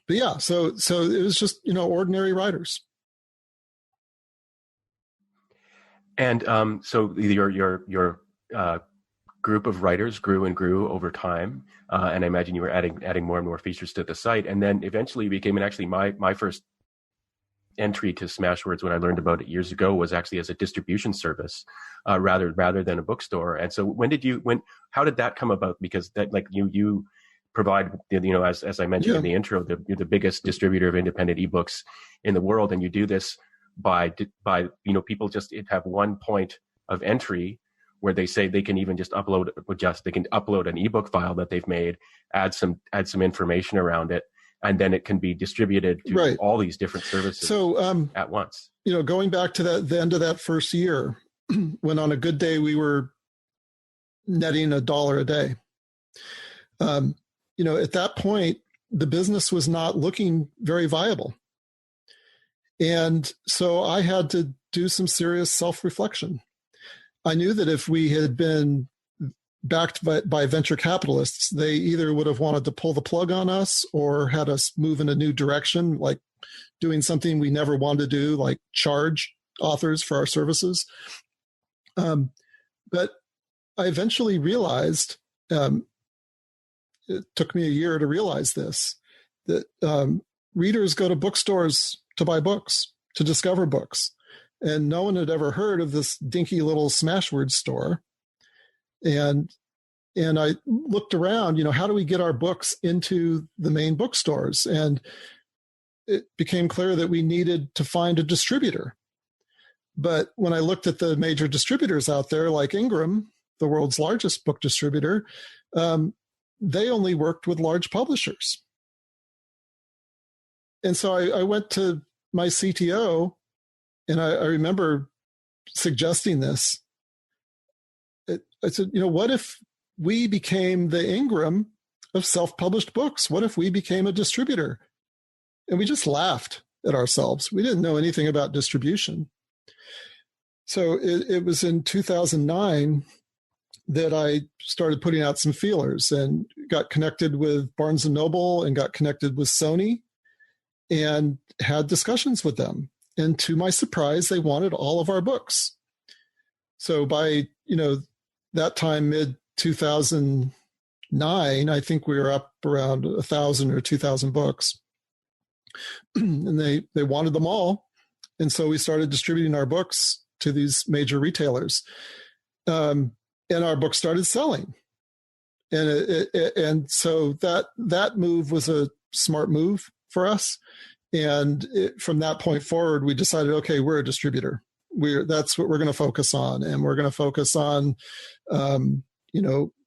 S2: yeah, so it was just, ordinary writers.
S1: And so your group of writers grew and grew over time, and I imagine you were adding more and more features to the site, and then eventually became, and actually my first entry to Smashwords when I learned about it years ago was actually as a distribution service, rather than a bookstore. And so how did that come about? Because that, like, you provide, as I mentioned in the intro, you're the biggest distributor of independent ebooks in the world, and you do this by people just have one point of entry where they say they can even just upload an ebook file that they've made, add some information around it, and then it can be distributed to all these different services at once.
S2: Going back to the end of that first year, when on a good day we were netting $1 a day. At that point, the business was not looking very viable. And so I had to do some serious self-reflection. I knew that if we had been backed by venture capitalists, they either would have wanted to pull the plug on us or had us move in a new direction, like doing something we never wanted to do, like charge authors for our services. But I eventually realized, it took me a year to realize this, that readers go to bookstores to buy books, to discover books. And no one had ever heard of this dinky little Smashwords store. And I looked around, how do we get our books into the main bookstores? And it became clear that we needed to find a distributor. But when I looked at the major distributors out there, like Ingram, the world's largest book distributor, they only worked with large publishers. And so I went to my CTO, and I remember suggesting this. I said, what if we became the Ingram of self-published books? What if we became a distributor? And we just laughed at ourselves. We didn't know anything about distribution. So it was in 2009 that I started putting out some feelers and got connected with Barnes & Noble and got connected with Sony and had discussions with them. And to my surprise, they wanted all of our books. So by, that time, mid-2009, I think we were up around 1,000 or 2,000 books. And they wanted them all. And so we started distributing our books to these major retailers. And our books started selling. And so that move was a smart move for us. And from that point forward, we decided, okay, we're a distributor. That's what we're going to focus on. And we're going to focus on,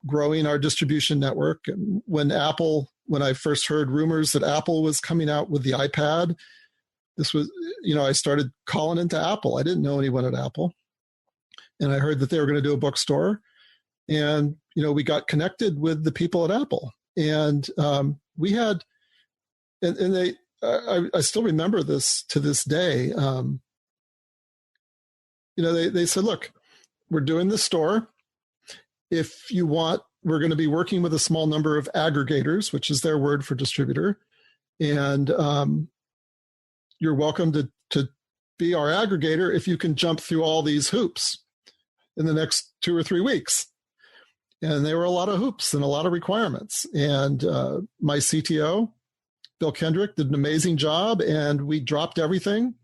S2: growing our distribution network. And when I first heard rumors that Apple was coming out with the iPad, this was, I started calling into Apple. I didn't know anyone at Apple. And I heard that they were going to do a bookstore. And, we got connected with the people at Apple. And we had, and they, I still remember this to this day. They said, look, we're doing this store. If you want, we're going to be working with a small number of aggregators, which is their word for distributor. And you're welcome to be our aggregator if you can jump through all these hoops in the next 2 or 3 weeks. And there were a lot of hoops and a lot of requirements. And my CTO, Bill Kendrick, did an amazing job, and we dropped everything.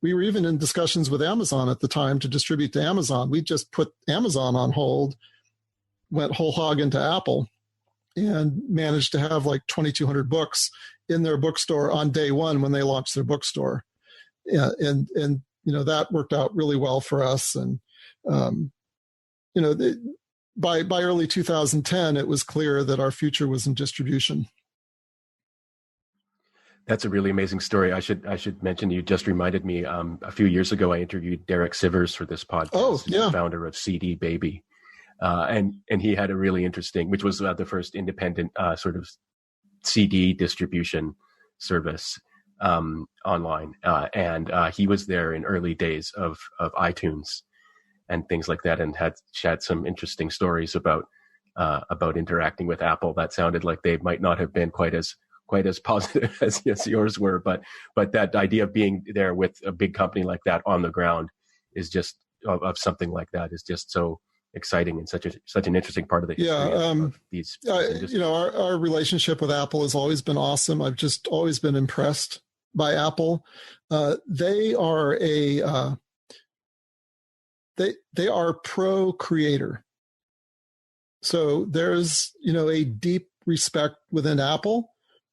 S2: We were even in discussions with Amazon at the time to distribute to Amazon. We just put Amazon on hold, went whole hog into Apple, and managed to have like 2,200 books in their bookstore on day one when they launched their bookstore. And that worked out really well for us. And, by early 2010, it was clear that our future was in distribution.
S1: That's a really amazing story. I should mention, you just reminded me, a few years ago I interviewed Derek Sivers for this
S2: Oh,
S1: podcast, who's the
S2: yeah.
S1: founder of CD Baby. And he had a really interesting, which was the first independent sort of CD distribution service online. And he was there in early days of iTunes and things like that, and had some interesting stories about interacting with Apple that sounded like they might not have been quite as positive as yours were, but that idea of being there with a big company like that on the ground is just of something like that is just so exciting and such an interesting part of the history of these industries.
S2: Our relationship with Apple has always been awesome. I've just always been impressed by Apple. They are they are pro creator. So there's a deep respect within Apple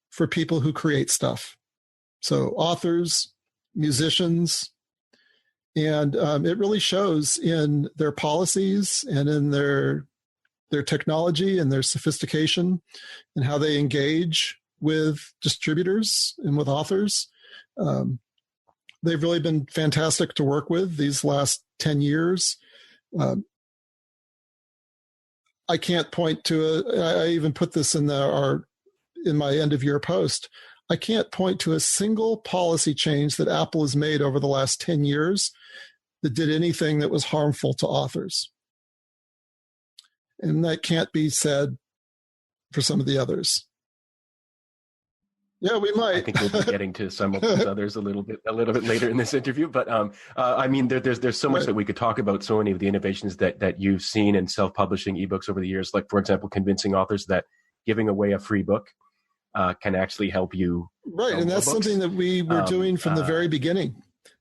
S2: for people who create stuff. So authors, musicians, and it really shows in their policies and in their technology and their sophistication and how they engage with distributors and with authors. They've really been fantastic to work with these last 10 years. I can't point to I even put this in my end of year post. I can't point to a single policy change that Apple has made over the last 10 years that did anything that was harmful to authors. And that can't be said for some of the others. Yeah, we might.
S1: I think we'll be getting to some of those others a little bit later in this interview. But I mean, there's so much that we could talk about. So many of the innovations that you've seen in self-publishing ebooks over the years, like for example, convincing authors that giving away a free book can actually help you.
S2: Right, and that's something that we were doing from the very beginning.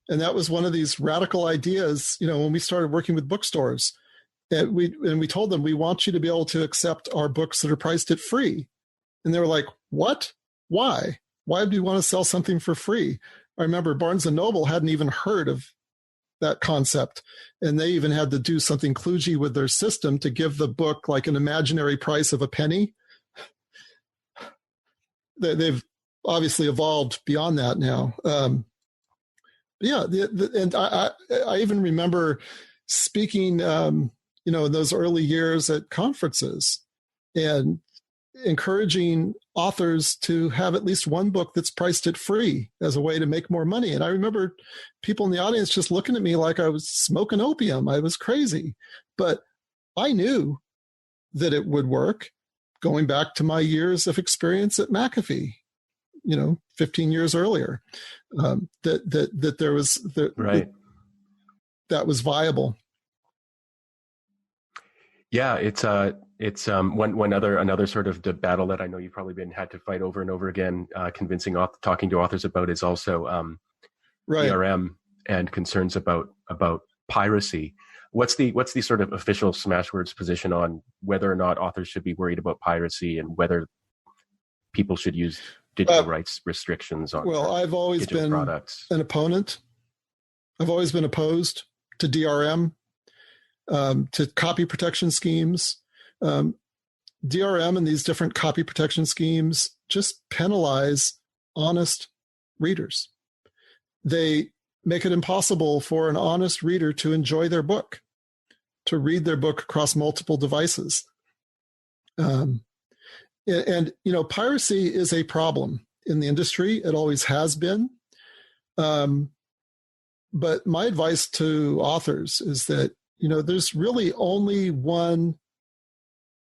S2: And that was one of these radical ideas, when we started working with bookstores. And we told them, we want you to be able to accept our books that are priced at free. And they were like, what? Why? Why do you want to sell something for free? I remember Barnes & Noble hadn't even heard of that concept. And they even had to do something kludgy with their system to give the book like an imaginary price of a penny. They've obviously evolved beyond that now. And I even remember speaking, in those early years at conferences and encouraging authors to have at least one book that's priced at free as a way to make more money. And I remember people in the audience just looking at me like I was smoking opium. I was crazy, but I knew that it would work going back to my years of experience at McAfee, 15 years earlier, that there was
S1: right.
S2: That was viable.
S1: Yeah, it's another sort of the battle that I know you've probably had to fight over and over again, talking to authors about is also DRM and concerns about piracy. What's the sort of official Smashwords position on whether or not authors should be worried about piracy and whether people should use digital rights restrictions on
S2: I've always been
S1: products?
S2: An opponent. I've always been opposed to DRM, to copy protection schemes. DRM and these different copy protection schemes just penalize honest readers. They make it impossible for an honest reader to enjoy their book, to read their book across multiple devices. And piracy is a problem in the industry. It always has been. But my advice to authors is that, there's really only one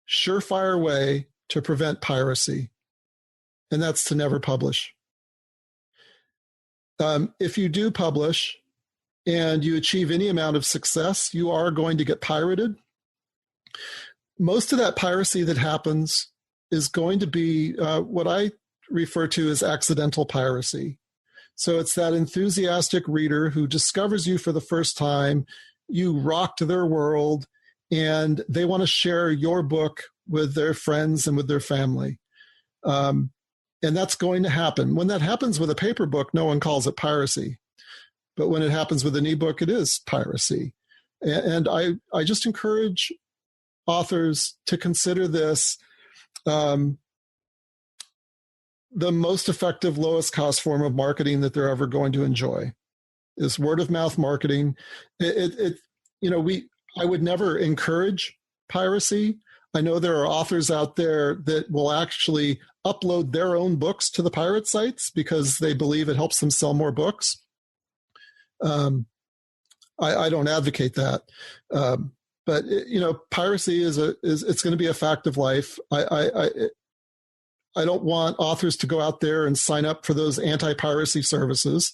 S2: surefire way to prevent piracy, and that's to never publish. If you do publish and you achieve any amount of success, you are going to get pirated. Most of that piracy that happens is going to be what I refer to as accidental piracy. So it's that enthusiastic reader who discovers you for the first time, you rocked their world, and they want to share your book with their friends and with their family. And that's going to happen. When that happens with a paper book, no one calls it piracy. But when it happens with an ebook, it is piracy. And I just encourage authors to consider this the most effective, lowest cost form of marketing that they're ever going to enjoy is word of mouth marketing. I would never encourage piracy. I know there are authors out there that will actually upload their own books to the pirate sites because they believe it helps them sell more books. I don't advocate that. But piracy is it's going to be a fact of life. I don't want authors to go out there and sign up for those anti-piracy services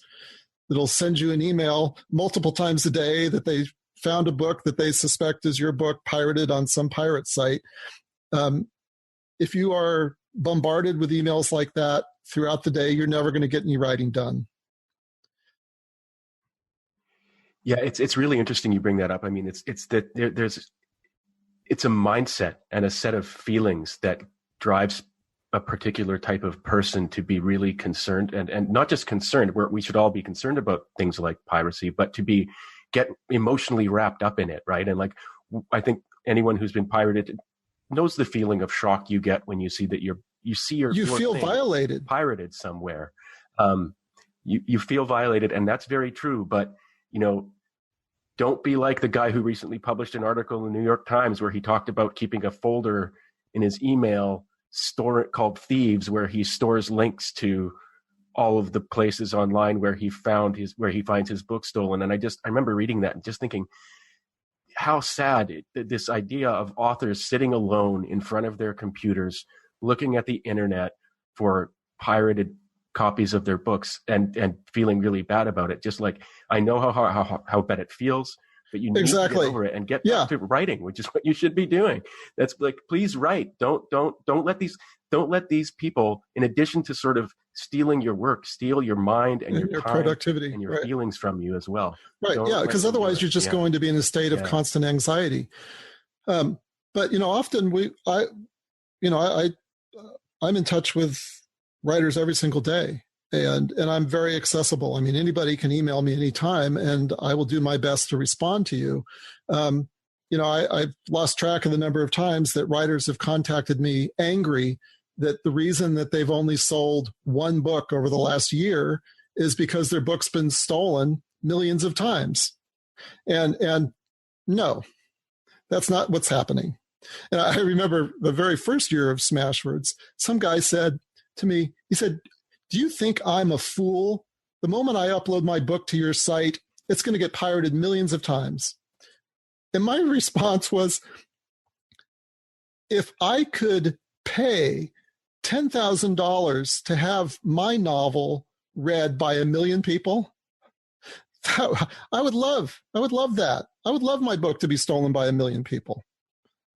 S2: that'll send you an email multiple times a day that they found a book that they suspect is your book pirated on some pirate site. If you are bombarded with emails like that throughout the day, you're never going to get any writing done.
S1: Yeah, it's really interesting you bring that up. I mean, it's that it's a mindset and a set of feelings that drives a particular type of person to be really concerned, and not just concerned, where we should all be concerned about things like piracy, but to get emotionally wrapped up in it, right? And like, I think anyone who's been pirated knows the feeling of shock you get when you see that you feel
S2: violated,
S1: pirated somewhere. You feel violated, and that's very true. But don't be like the guy who recently published an article in the New York Times where he talked about keeping a folder in his email called Thieves, where he stores links to all of the places online where he finds his book stolen. And I remember reading that and just thinking how sad this idea of authors sitting alone in front of their computers, looking at the internet for pirated copies of their books and feeling really bad about it. Just like, I know how bad it feels, but you need to get over it and get back to writing, which is what you should be doing. That's like, please write. Don't let these people, in addition to sort of stealing your work, steal your mind and your time
S2: productivity
S1: and your feelings from you as well.
S2: Right. Because otherwise you're just going to be in a state of constant anxiety. But often I'm in touch with writers every single day, and I'm very accessible. I mean, anybody can email me anytime, and I will do my best to respond to you. I've lost track of the number of times that writers have contacted me angry that the reason that they've only sold one book over the last year is because their book's been stolen millions of times. And no, that's not what's happening. And I remember the very first year of Smashwords, some guy said to me, he said, "Do you think I'm a fool? The moment I upload my book to your site, it's going to get pirated millions of times." And my response was, if I could pay $10,000 to have my novel read by 1 million people, I would love that. I would love my book to be stolen by 1 million people.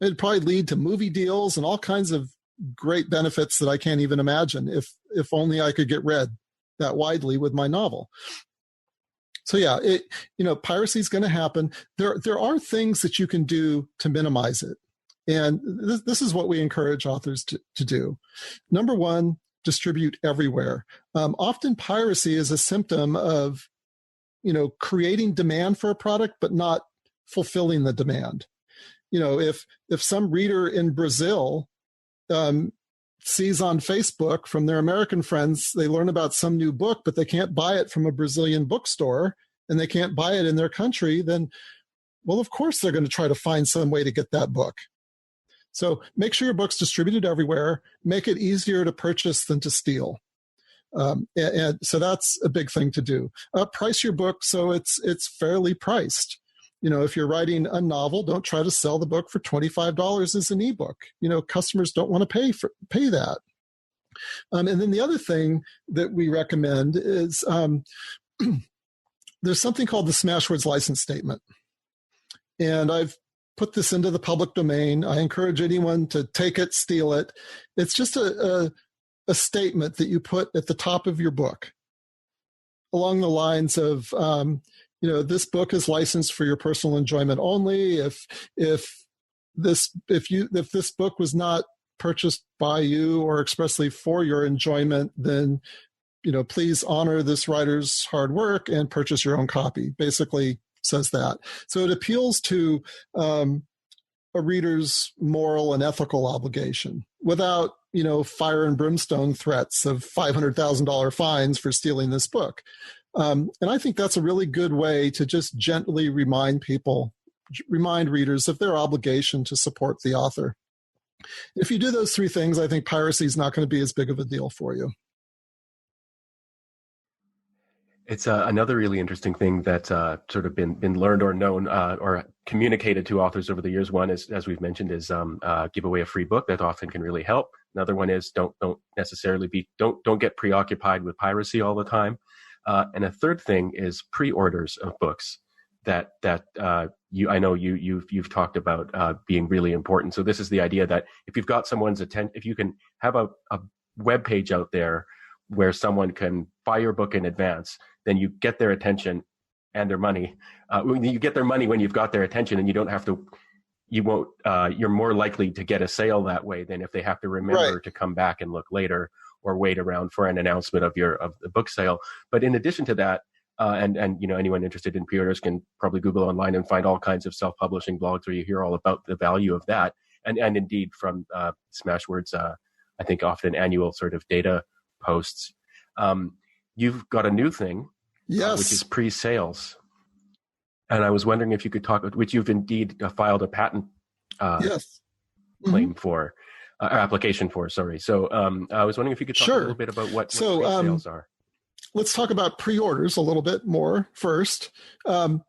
S2: It'd probably lead to movie deals and all kinds of great benefits that I can't even imagine if only I could get read that widely with my novel. So yeah, piracy is going to happen. There are things that you can do to minimize it. And this is what we encourage authors to do. Number one, distribute everywhere. Often piracy is a symptom of, creating demand for a product, but not fulfilling the demand. If some reader in Brazil sees on Facebook from their American friends, they learn about some new book, but they can't buy it from a Brazilian bookstore and they can't buy it in their country, then, well, of course they're going to try to find some way to get that book. So make sure your book's distributed everywhere. Make it easier to purchase than to steal. And so that's a big thing to do. Price your book so it's fairly priced. If you're writing a novel, don't try to sell the book for $25 as an ebook. Customers don't want to pay that. And then the other thing that we recommend is there's something called the Smashwords license statement. And I've put this into the public domain. I encourage anyone to take it, steal it. It's just a statement that you put at the top of your book along the lines of, this book is licensed for your personal enjoyment only. If this book was not purchased by you or expressly for your enjoyment, then please honor this writer's hard work and purchase your own copy. Basically says that. So it appeals to a reader's moral and ethical obligation without, fire and brimstone threats of $500,000 fines for stealing this book. And I think that's a really good way to just gently remind readers of their obligation to support the author. If you do those three things, I think piracy is not going to be as big of a deal for you.
S1: It's another really interesting thing that's sort of been learned or known or communicated to authors over the years. One is, as we've mentioned, is give away a free book. That often can really help. Another one is don't get preoccupied with piracy all the time. And a third thing is pre-orders of books that I know you've talked about being really important. So this is the idea that if you've got someone's attention, if you can have a web page out there where someone can buy your book in advance, then you get their attention and their money. You get their money when you've got their attention, and you're more likely to get a sale that way than if they have to remember to come back and look later or wait around for an announcement of the book sale. But in addition to that, and anyone interested in pre-orders can probably Google online and find all kinds of self-publishing blogs where you hear all about the value of that. And indeed from Smashwords, I think often annual sort of data posts. You've got a new thing, which is pre-sales. And I was wondering if you could talk, which you've indeed filed a patent claim for, application for, sorry. So I was wondering if you could talk a little bit about what pre-sales are.
S2: Let's talk about pre-orders a little bit more first. We've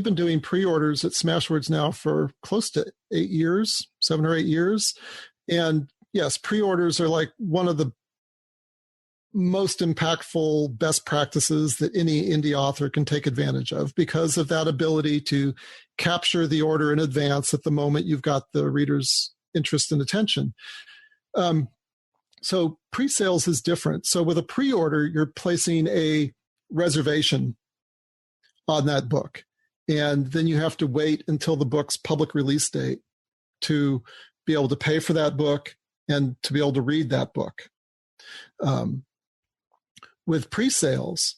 S2: been doing pre-orders at Smashwords now for close to 7 or 8 years. And yes, pre-orders are like one of the most impactful best practices that any indie author can take advantage of because of that ability to capture the order in advance at the moment you've got the reader's interest and attention. So pre-sales is different. So with a pre-order, you're placing a reservation on that book. And then you have to wait until the book's public release date to be able to pay for that book and to be able to read that book. With pre-sales,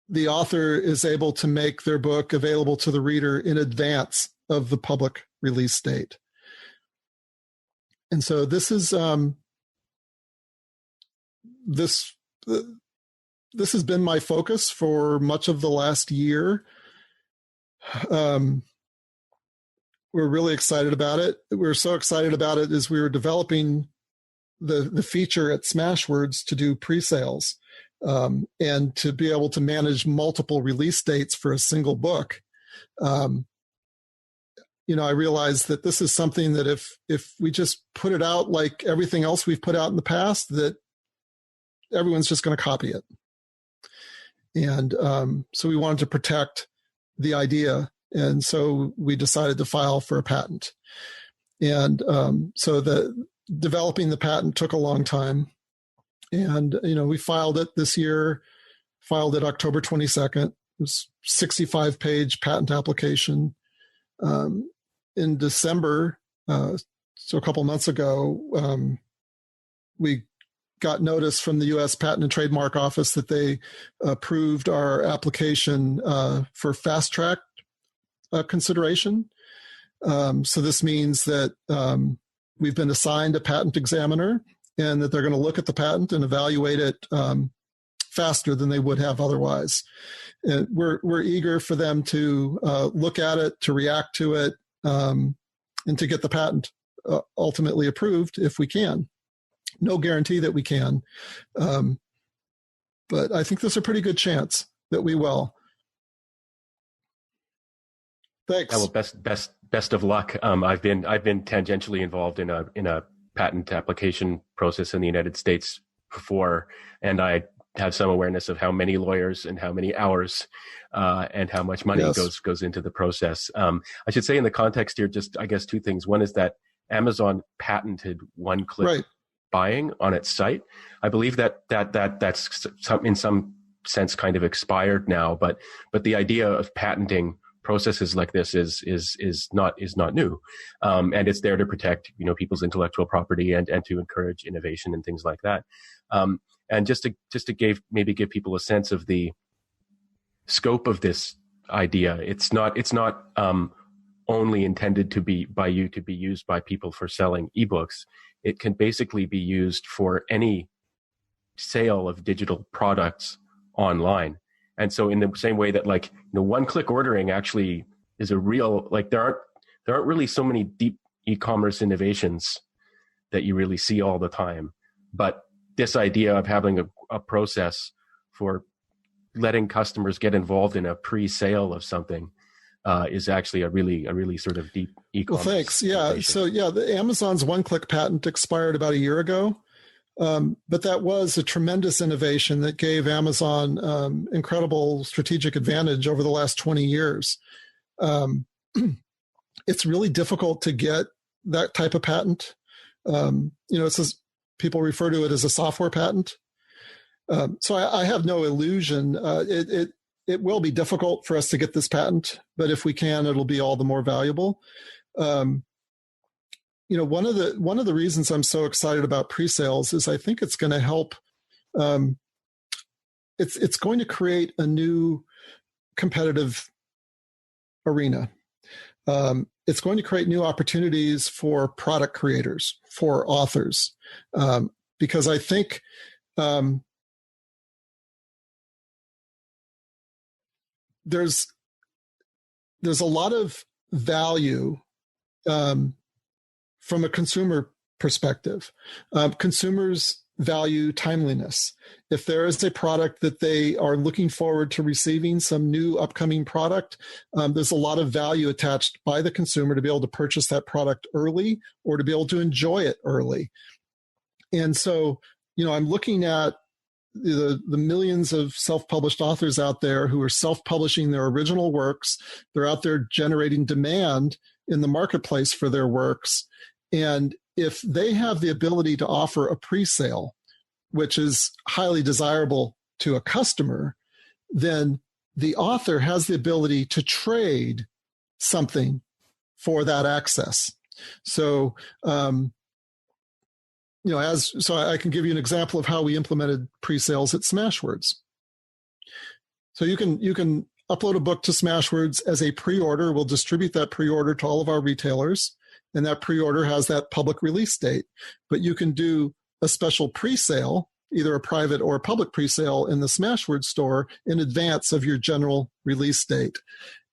S2: the author is able to make their book available to the reader in advance of the public release date. And so this is this has been my focus for much of the last year. We're really excited about it. We're so excited about it as we were developing the feature at Smashwords to do pre-sales and to be able to manage multiple release dates for a single book. I realized that this is something that if we just put it out like everything else we've put out in the past, that everyone's just going to copy it. And so we wanted to protect the idea. And so we decided to file for a patent. And so developing the patent took a long time. And, we filed it this year, filed it October 22nd. It was 65-page patent application. In December, so a couple months ago, we got notice from the U.S. Patent and Trademark Office that they approved our application for fast track consideration. So this means that we've been assigned a patent examiner and that they're going to look at the patent and evaluate it faster than they would have otherwise. And we're eager for them to look at it, to react to it, and to get the patent ultimately approved if we can. No guarantee that we can, but I think there's a pretty good chance that we will. Thanks.
S1: Well, best of luck. I've been tangentially involved in a patent application process in the United States before, and I have some awareness of how many lawyers and how many hours and how much money goes into the process. I should say in the context here, just I guess two things. One is that Amazon patented one-click buying on its site. I believe that's in some sense kind of expired now, but the idea of patenting processes like this is not new, and it's there to protect people's intellectual property and to encourage innovation and things like that. And just to give people a sense of the scope of this idea, it's not only intended to be used by people for selling ebooks. It can basically be used for any sale of digital products online. And so in the same way that one-click ordering actually is a real, there aren't really so many deep e-commerce innovations that you really see all the time. But this idea of having a process for letting customers get involved in a pre-sale of something is actually a really sort of deep e-commerce.
S2: Well, thanks. Yeah.
S1: innovation.
S2: So the Amazon's one-click patent expired about a year ago. But that was a tremendous innovation that gave Amazon incredible strategic advantage over the last 20 years. It's really difficult to get that type of patent. It says people refer to it as a software patent. So I have no illusion. It will be difficult for us to get this patent, but if we can, it'll be all the more valuable. One of the reasons I'm so excited about pre-sales is I think it's going to help. It's going to create a new competitive arena. It's going to create new opportunities for product creators, for authors, because I think there's a lot of value from a consumer perspective. Consumers value timeliness. If there is a product that they are looking forward to receiving, some new upcoming product, there's a lot of value attached by the consumer to be able to purchase that product early or to be able to enjoy it early. And so, I'm looking at the millions of self-published authors out there who are self-publishing their original works. They're out there generating demand in the marketplace for their works. And if they have the ability to offer a pre-sale, which is highly desirable to a customer, then the author has the ability to trade something for that access. So, so I can give you an example of how we implemented pre-sales at Smashwords. So you can upload a book to Smashwords as a pre-order. We'll distribute that pre-order to all of our retailers, and that pre-order has that public release date. But you can do a special pre-sale, either a private or a public pre-sale in the Smashwords store in advance of your general release date.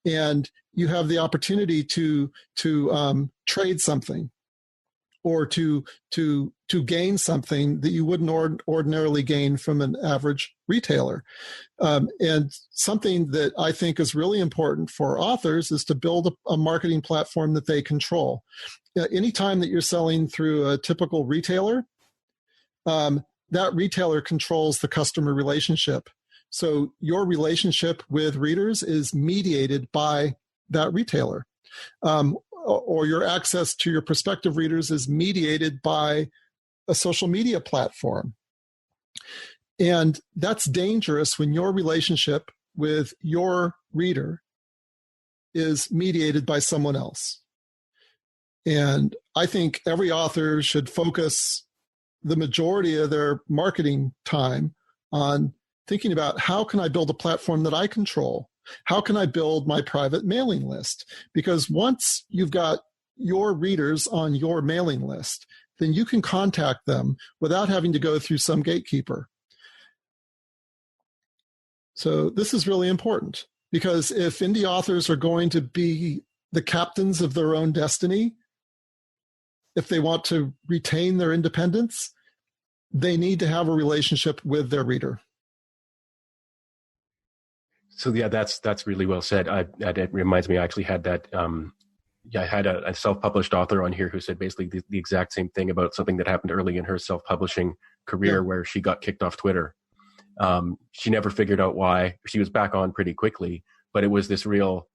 S2: And you have the opportunity to trade something or to gain something that you wouldn't ordinarily gain from an average retailer. And something that I think is really important for authors is to build a marketing platform that they control. Anytime that you're selling through a typical retailer, that retailer controls the customer relationship. So your relationship with readers is mediated by that retailer. Or your access to your prospective readers is mediated by a social media platform. And that's dangerous when your relationship with your reader is mediated by someone else. And I think every author should focus the majority of their marketing time on thinking about how can I build a platform that I control? How can I build my private mailing list? Because once you've got your readers on your mailing list, then you can contact them without having to go through some gatekeeper. So this is really important, because if indie authors are going to be the captains of their own destiny, if they want to retain their independence, they need to have a relationship with their reader.
S1: So yeah, that's really well said. It reminds me, I actually had that. I had a self-published author on here who said basically the exact same thing about something that happened early in her self-publishing career, where she got kicked off Twitter. She never figured out why. She was back on pretty quickly, but it was this real.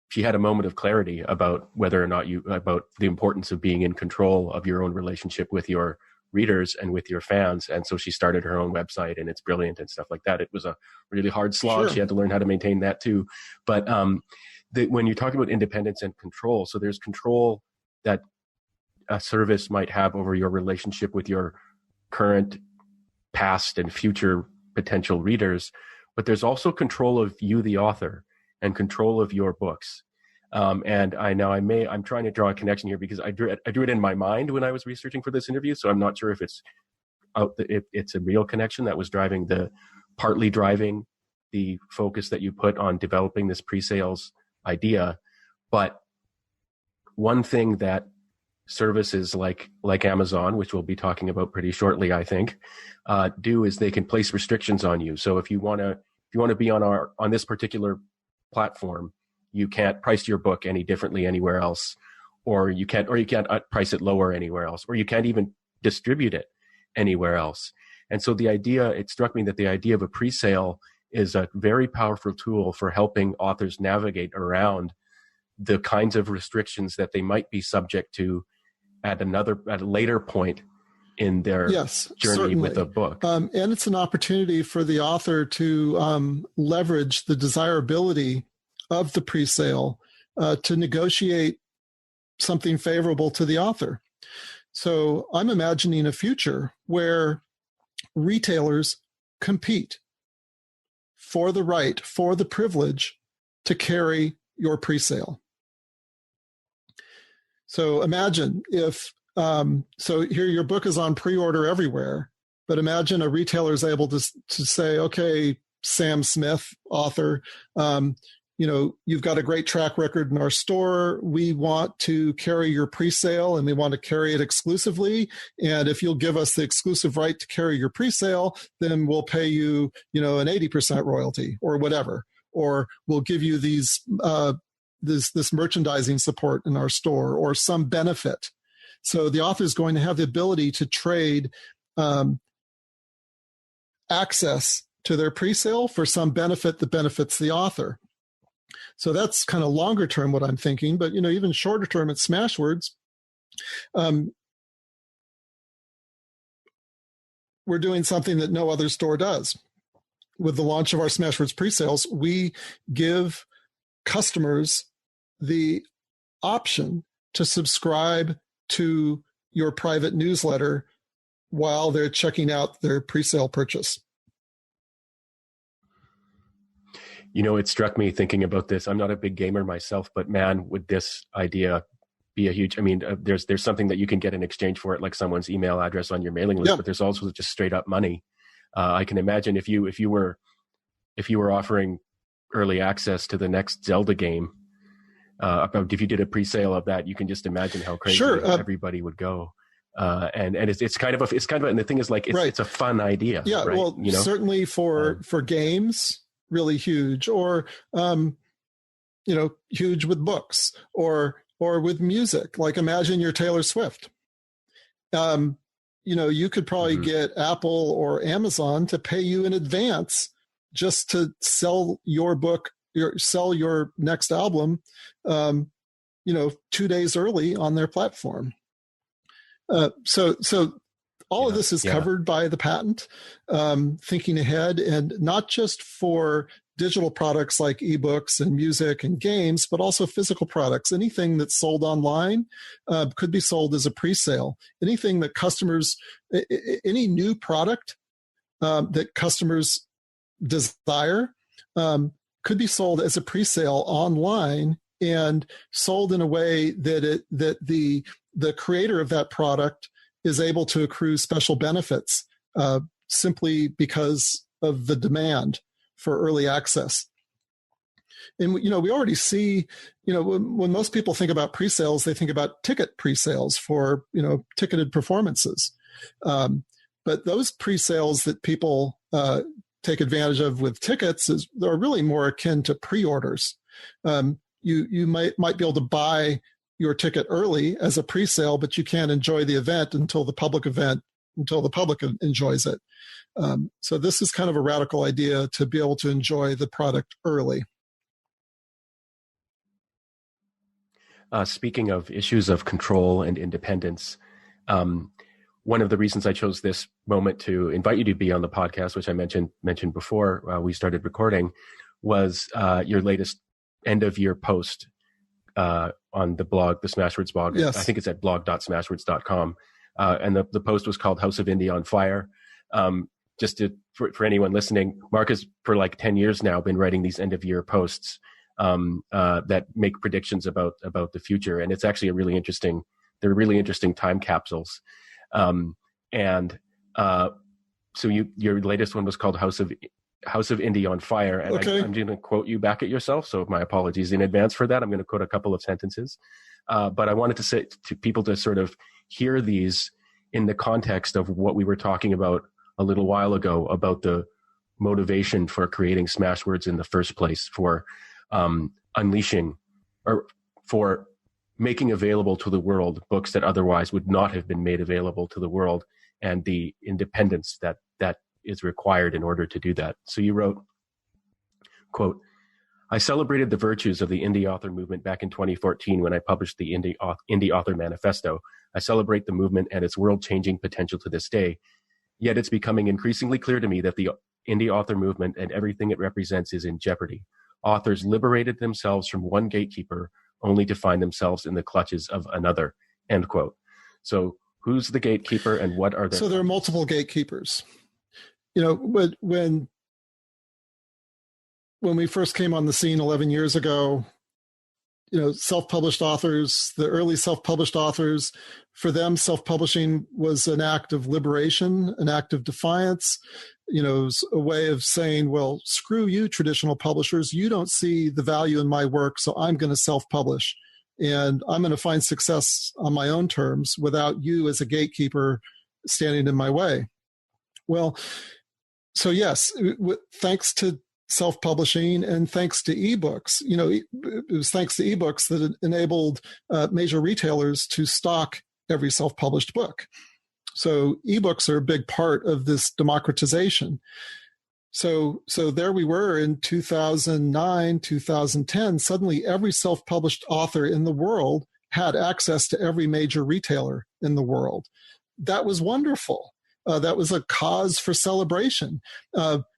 S1: She had a moment of clarity about whether or not about the importance of being in control of your own relationship with your readers and with your fans. And so she started her own website, and it's brilliant and stuff like that. It was a really hard slog. Sure. She had to learn how to maintain that too. But when you talk about independence and control, so there's control that a service might have over your relationship with your current, past, and future potential readers, but there's also control of you, the author, and control of your books. And I'm trying to draw a connection here because I drew it in my mind when I was researching for this interview. So I'm not sure if it's a real connection that was partly driving the focus that you put on developing this pre-sales idea. But one thing that services like Amazon, which we'll be talking about pretty shortly, I think, do is they can place restrictions on you. So if you want to be on this particular platform, you can't price your book any differently anywhere else, or you can't price it lower anywhere else, or you can't even distribute it anywhere else. And so it struck me that the idea of a pre-sale is a very powerful tool for helping authors navigate around the kinds of restrictions that they might be subject to at a later point in their journey certainly. With a book.
S2: And it's an opportunity for the author to leverage the desirability of the pre-sale to negotiate something favorable to the author. So I'm imagining a future where retailers compete for the privilege to carry your pre-sale. So imagine if, so here your book is on pre-order everywhere, but imagine a retailer is able to say, okay, Sam Smith, author, you've got a great track record in our store. We want to carry your pre-sale and we want to carry it exclusively. And if you'll give us the exclusive right to carry your pre-sale, then we'll pay you, an 80% royalty or whatever, or we'll give you these, this merchandising support in our store or some benefit. So the author is going to have the ability to trade access to their pre-sale for some benefit that benefits the author. So that's kind of longer term what I'm thinking, but even shorter term at Smashwords, we're doing something that no other store does. With the launch of our Smashwords pre-sales, we give customers the option to subscribe to your private newsletter while they're checking out their pre-sale purchase.
S1: It struck me thinking about this. I'm not a big gamer myself, but man, would this idea be a huge, there's something that you can get in exchange for it, like someone's email address on your mailing list, but there's also just straight up money. I can imagine if you were offering early access to the next Zelda game, if you did a pre-sale of that, you can just imagine how crazy everybody would go. And it's kind of and the thing is it's a fun idea.
S2: Yeah. Right? Well, certainly for games, really huge, or, huge with books or with music. Like imagine you're Taylor Swift. You could probably get Apple or Amazon to pay you in advance just to sell your book, sell your next album, 2 days early on their platform. So all of this is covered by the patent, thinking ahead, and not just for digital products like ebooks and music and games, but also physical products. Anything that's sold online could be sold as a pre-sale. Anything that any new product that customers desire could be sold as a pre-sale online and sold in a way that the creator of that product is able to accrue special benefits simply because of the demand for early access. And, we already see, when most people think about pre-sales, they think about ticket pre-sales for, ticketed performances. But those pre-sales that people take advantage of with tickets are really more akin to pre-orders. You might be able to buy your ticket early as a pre-sale, but you can't enjoy the event until the public enjoys it. So this is kind of a radical idea to be able to enjoy the product early.
S1: Speaking of issues of control and independence, one of the reasons I chose this moment to invite you to be on the podcast, which I mentioned before we started recording, was your latest end-of-year post on the blog, the Smashwords blog.
S2: Yes.
S1: I think it's at blog.smashwords.com. And the post was called House of Indie on Fire. For anyone listening, Mark has for like 10 years now been writing these end of year posts that make predictions about the future. And it's actually they're really interesting time capsules. So your latest one was called House of Indie on Fire. And
S2: okay.
S1: I'm going to quote you back at yourself. So my apologies in advance for that. I'm going to quote a couple of sentences. But I wanted to say to people to sort of hear these in the context of what we were talking about a little while ago about the motivation for creating Smashwords in the first place, for unleashing or for making available to the world books that otherwise would not have been made available to the world, and the independence that is required in order to do that. So you wrote, quote, I celebrated the virtues of the indie author movement back in 2014 when I published the Indie Author Manifesto. I celebrate the movement and its world-changing potential to this day. Yet it's becoming increasingly clear to me that the indie author movement and everything it represents is in jeopardy. Authors liberated themselves from one gatekeeper only to find themselves in the clutches of another, end quote. So who's the gatekeeper and what are
S2: So there are multiple gatekeepers. When we first came on the scene 11 years ago, self-published authors, the early self-published authors, for them, self-publishing was an act of liberation, an act of defiance, a way of saying, well, screw you, traditional publishers. You don't see the value in my work, so I'm going to self-publish. And I'm going to find success on my own terms without you as a gatekeeper standing in my way. Well, so yes, thanks to self-publishing and thanks to ebooks, it was thanks to ebooks that enabled major retailers to stock every self-published book. So ebooks are a big part of this democratization. So there we were in 2009, 2010. Suddenly, every self-published author in the world had access to every major retailer in the world. That was wonderful. That was a cause for celebration.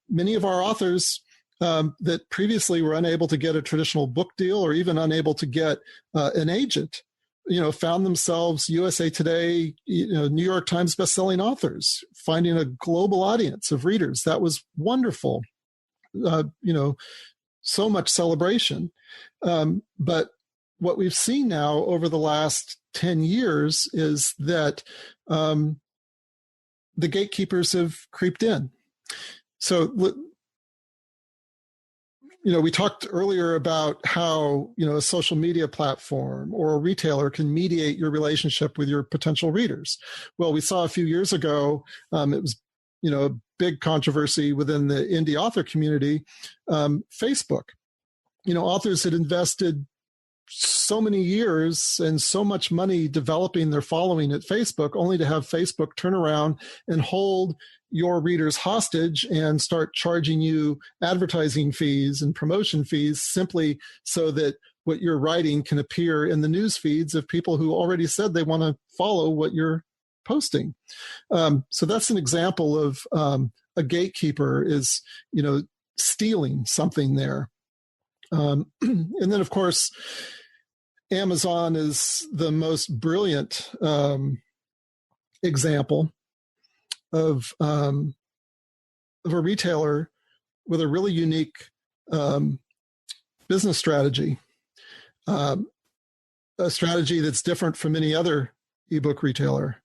S2: Many of our authors that previously were unable to get a traditional book deal or even unable to get an agent, found themselves USA Today, New York Times bestselling authors, finding a global audience of readers. That was wonderful. So much celebration. But what we've seen now over the last 10 years is that the gatekeepers have creeped in. So, we talked earlier about how, a social media platform or a retailer can mediate your relationship with your potential readers. Well, we saw a few years ago, it was, a big controversy within the indie author community, Facebook. Authors had invested so many years and so much money developing their following at Facebook, only to have Facebook turn around and hold your readers hostage and start charging you advertising fees and promotion fees simply so that what you're writing can appear in the news feeds of people who already said they want to follow what you're posting. So that's an example of a gatekeeper is, stealing something there. And then, of course, Amazon is the most brilliant example of a retailer with a really unique business strategy, a strategy that's different from any other ebook retailer.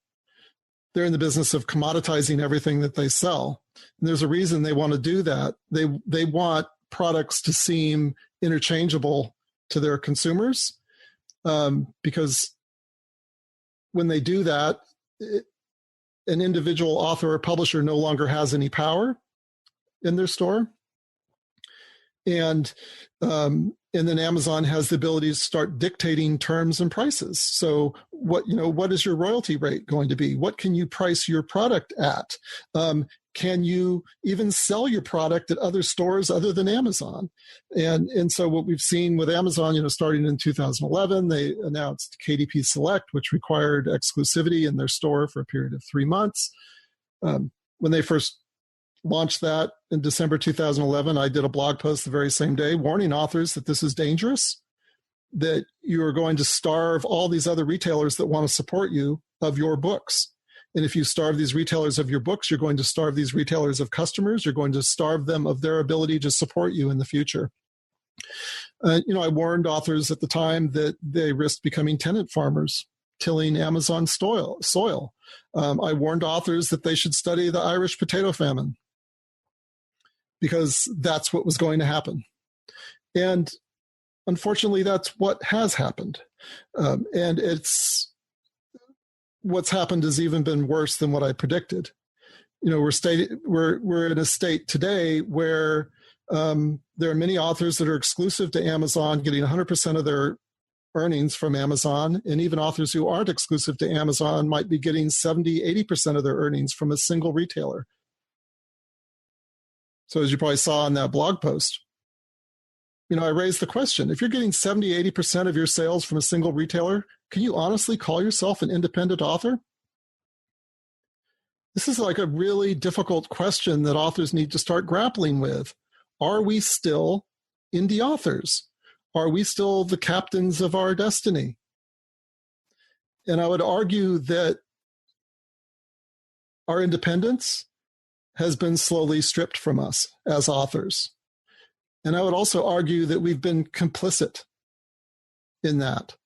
S2: They're in the business of commoditizing everything that they sell. And there's a reason they want to do that. They want products to seem interchangeable to their consumers. Because when they do that, an individual author or publisher no longer has any power in their store. And then Amazon has the ability to start dictating terms and prices. So what is your royalty rate going to be? What can you price your product at? Can you even sell your product at other stores other than Amazon? And so what we've seen with Amazon, starting in 2011, they announced KDP Select, which required exclusivity in their store for a period of 3 months. When they first launched that in December 2011, I did a blog post the very same day warning authors that this is dangerous, that you are going to starve all these other retailers that want to support you of your books. And if you starve these retailers of your books, you're going to starve these retailers of customers. You're going to starve them of their ability to support you in the future. I warned authors at the time that they risked becoming tenant farmers, tilling Amazon soil. I warned authors that they should study the Irish potato famine because that's what was going to happen. And unfortunately, that's what has happened. And what's happened has even been worse than what I predicted. We're in a state today where there are many authors that are exclusive to Amazon, getting 100% of their earnings from Amazon, and even authors who aren't exclusive to Amazon might be getting 70, 80% of their earnings from a single retailer. So as you probably saw in that blog post, I raised the question, if you're getting 70, 80% of your sales from a single retailer, can you honestly call yourself an independent author? This is like a really difficult question that authors need to start grappling with. Are we still indie authors? Are we still the captains of our destiny? And I would argue that our independence has been slowly stripped from us as authors. And I would also argue that we've been complicit in that.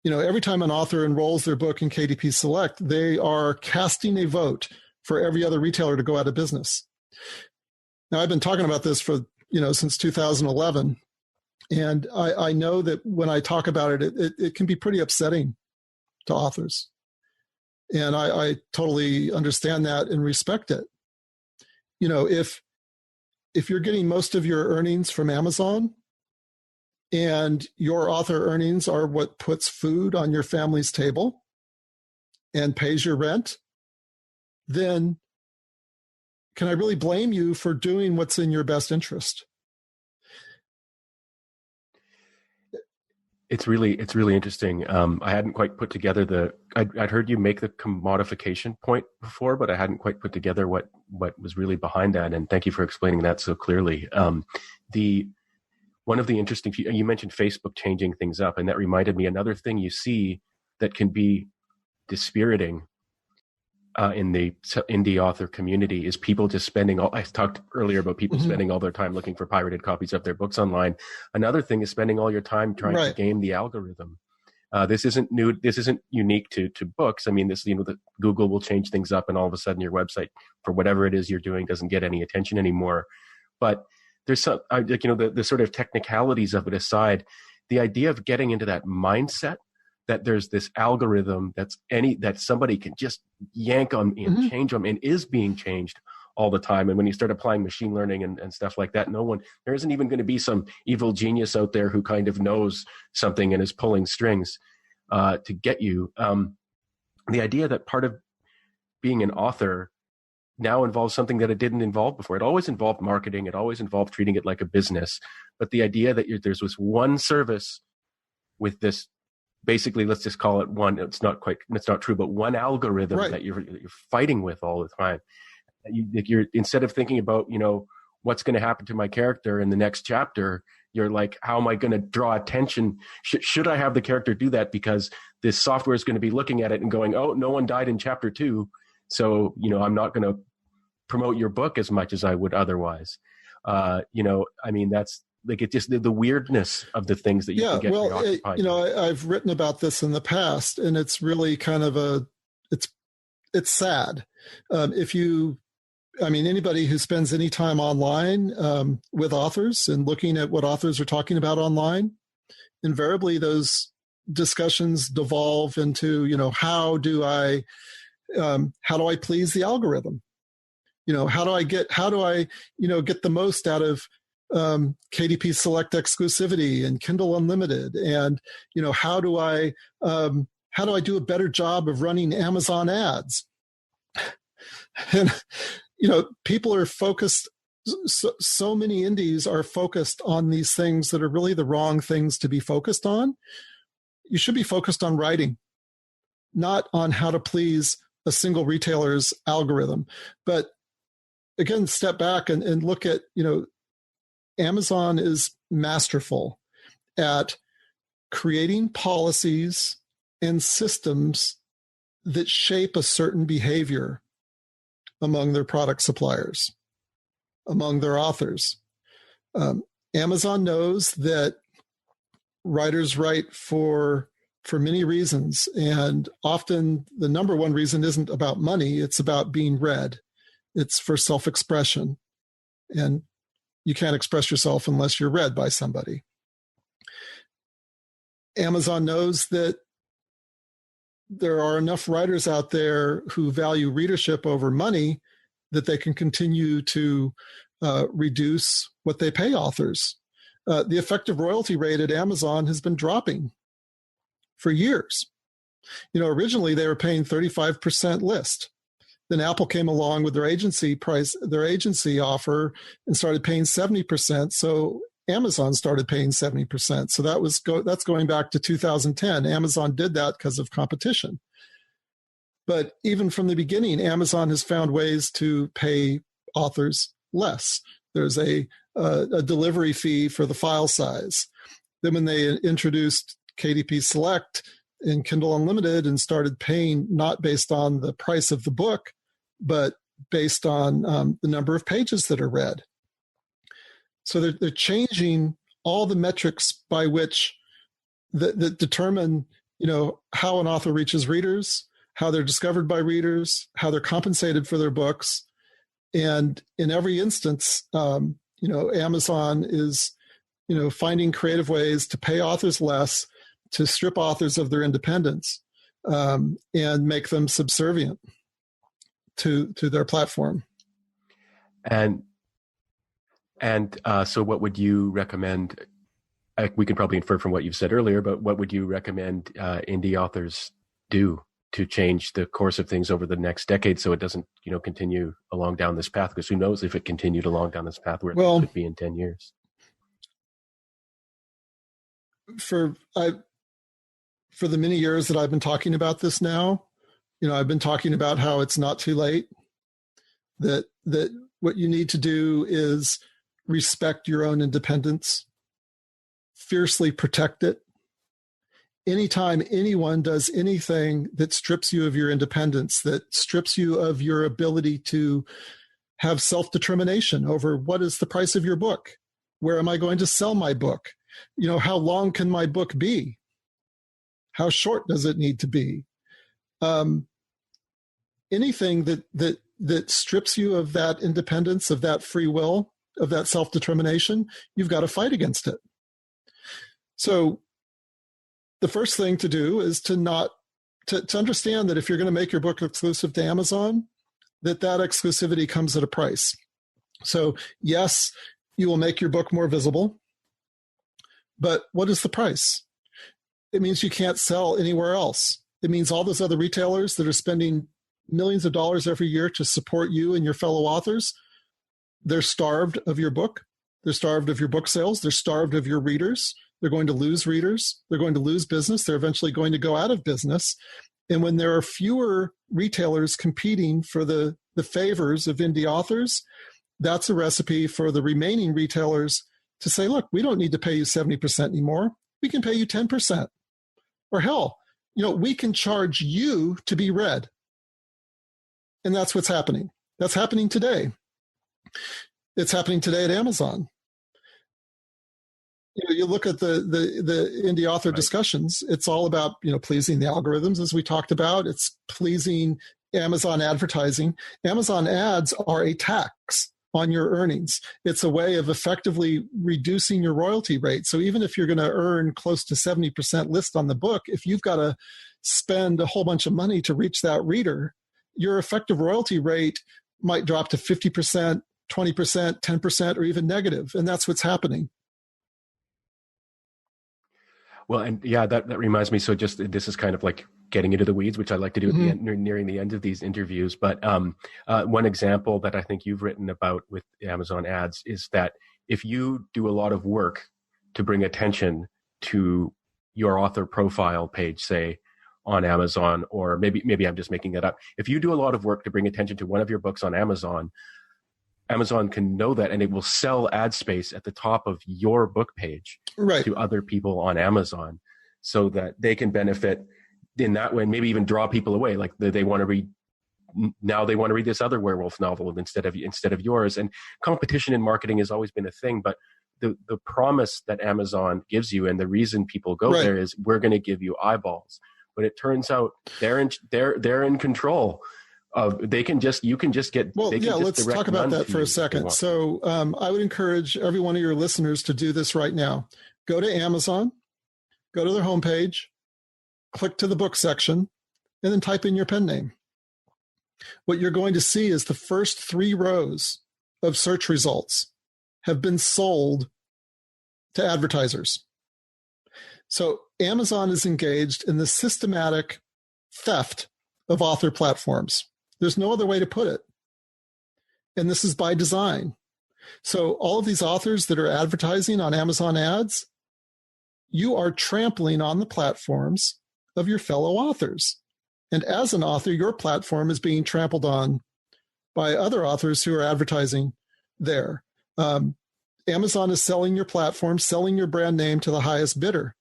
S2: Every time an author enrolls their book in KDP Select, they are casting a vote for every other retailer to go out of business. Now, I've been talking about this for, since 2011. And I know that when I talk about it, it can be pretty upsetting to authors. And I totally understand that and respect it. If you're getting most of your earnings from Amazon and your author earnings are what puts food on your family's table and pays your rent, then can I really blame you for doing what's in your best interest?
S1: It's really interesting. I hadn't quite put together I'd heard you make the commodification point before, but I hadn't quite put together what was really behind that. And thank you for explaining that so clearly. One of the interesting, you mentioned Facebook changing things up, and that reminded me another thing you see that can be dispiriting in the indie author community is people just spending I talked earlier about people spending all their time looking for pirated copies of their books online. Another thing is spending all your time trying to game the algorithm. This isn't new. This isn't unique to books. I mean, Google will change things up and all of a sudden your website for whatever it is you're doing doesn't get any attention anymore. But there's some, the sort of technicalities of it aside, the idea of getting into that mindset that there's this algorithm that somebody can just yank on and change them and is being changed all the time. And when you start applying machine learning and stuff like that, there isn't even going to be some evil genius out there who kind of knows something and is pulling strings to get you. The idea that part of being an author now involves something that it didn't involve before. It always involved marketing. It always involved treating it like a business. But the idea that there's this one service with this, basically, let's just call it one. It's not true, but one algorithm that you're fighting with all the time. You're instead of thinking about, what's going to happen to my character in the next chapter, you're like, how am I going to draw attention? Should I have the character do that because this software is going to be looking at it and going, oh, no one died in chapter 2. So, I'm not going to promote your book as much as I would otherwise. That's like it just the weirdness of the things that you can get preoccupied.
S2: I've written about this in the past, and it's really kind of it's sad. Anybody who spends any time online with authors and looking at what authors are talking about online, invariably those discussions devolve into, how do I please the algorithm? How do I get the most out of KDP Select exclusivity and Kindle Unlimited? And, how do I do a better job of running Amazon ads? And, people are focused. So many indies are focused on these things that are really the wrong things to be focused on. You should be focused on writing, not on how to please a single retailer's algorithm. But again, step back and look at, Amazon is masterful at creating policies and systems that shape a certain behavior among their product suppliers, among their authors. Amazon knows that writers write for many reasons, and often the number one reason isn't about money, it's about being read. It's for self-expression, and you can't express yourself unless you're read by somebody. Amazon knows that there are enough writers out there who value readership over money that they can continue to reduce what they pay authors. The effective royalty rate at Amazon has been dropping for years. Originally they were paying 35% list. Then Apple came along with their agency offer and started paying 70%. So Amazon started paying 70%. So that's going back to 2010. Amazon did that because of competition. But even from the beginning, Amazon has found ways to pay authors less. There's a delivery fee for the file size. Then when they introduced KDP Select and Kindle Unlimited and started paying not based on the price of the book, but based on the number of pages that are read. So they're changing all the metrics by which that determine, how an author reaches readers, how they're discovered by readers, how they're compensated for their books. And in every instance, Amazon is, finding creative ways to pay authors less, to strip authors of their independence, and make them subservient to their platform.
S1: And so what would you recommend? We can probably infer from what you've said earlier, but what would you recommend indie authors do to change the course of things over the next decade so it doesn't, continue along down this path? Because who knows if it continued along down this path where it could be in 10 years.
S2: For the many years that I've been talking about this now, I've been talking about how it's not too late, that what you need to do is respect your own independence, fiercely protect it. Anytime anyone does anything that strips you of your independence, that strips you of your ability to have self-determination over what is the price of your book, where am I going to sell my book, how long can my book be, how short does it need to be, anything that strips you of that independence, of that free will, of that self-determination, you've got to fight against it. So the first thing to do is to understand that if you're going to make your book exclusive to Amazon, that exclusivity comes at a price. So yes, you will make your book more visible, but what is the price? It means you can't sell anywhere else. It means all those other retailers that are spending millions of dollars every year to support you and your fellow authors, they're starved of your book. They're starved of your book sales. They're starved of your readers. They're going to lose readers. They're going to lose business. They're eventually going to go out of business. And when there are fewer retailers competing for the favors of indie authors, that's a recipe for the remaining retailers to say, look, we don't need to pay you 70% anymore. We can pay you 10%. Or hell, we can charge you to be read. And that's what's happening. That's happening today. It's happening today at Amazon. You look at the indie author discussions, it's all about, pleasing the algorithms, as we talked about. It's pleasing Amazon advertising. Amazon ads are a tax on your earnings. It's a way of effectively reducing your royalty rate. So even if you're going to earn close to 70% list on the book, if you've got to spend a whole bunch of money to reach that reader, your effective royalty rate might drop to 50%, 20%, 10%, or even negative. And that's what's happening.
S1: Well, and yeah, that reminds me. So this is kind of like getting into the weeds, which I like to do at the end, nearing the end of these interviews. But one example that I think you've written about with Amazon ads is that if you do a lot of work to bring attention to your author profile page, say on Amazon, or maybe I'm just making that up. If you do a lot of work to bring attention to one of your books on Amazon, Amazon can know that, and it will sell ad space at the top of your book page to other people on Amazon, so that they can benefit in that way, and maybe even draw people away. Like they want to read this other werewolf novel instead of yours. And competition in marketing has always been a thing, but the promise that Amazon gives you, and the reason people go
S2: Right.
S1: there is we're going to give you eyeballs. But it turns out they're in control of. You can just get.
S2: Well,
S1: they can
S2: yeah,
S1: just
S2: let's
S1: direct
S2: talk about
S1: none
S2: that
S1: to
S2: for
S1: you
S2: a
S1: if they
S2: second.
S1: want.
S2: So I would encourage every one of your listeners to do this right now. Go to Amazon, go to their homepage, click to the book section, and then type in your pen name. What you're going to see is the first 3 rows of search results have been sold to advertisers. So Amazon is engaged in the systematic theft of author platforms. There's no other way to put it. And this is by design. So all of these authors that are advertising on Amazon ads, you are trampling on the platforms of your fellow authors. And as an author, your platform is being trampled on by other authors who are advertising there. Amazon is selling your platform, selling your brand name to the highest bidder.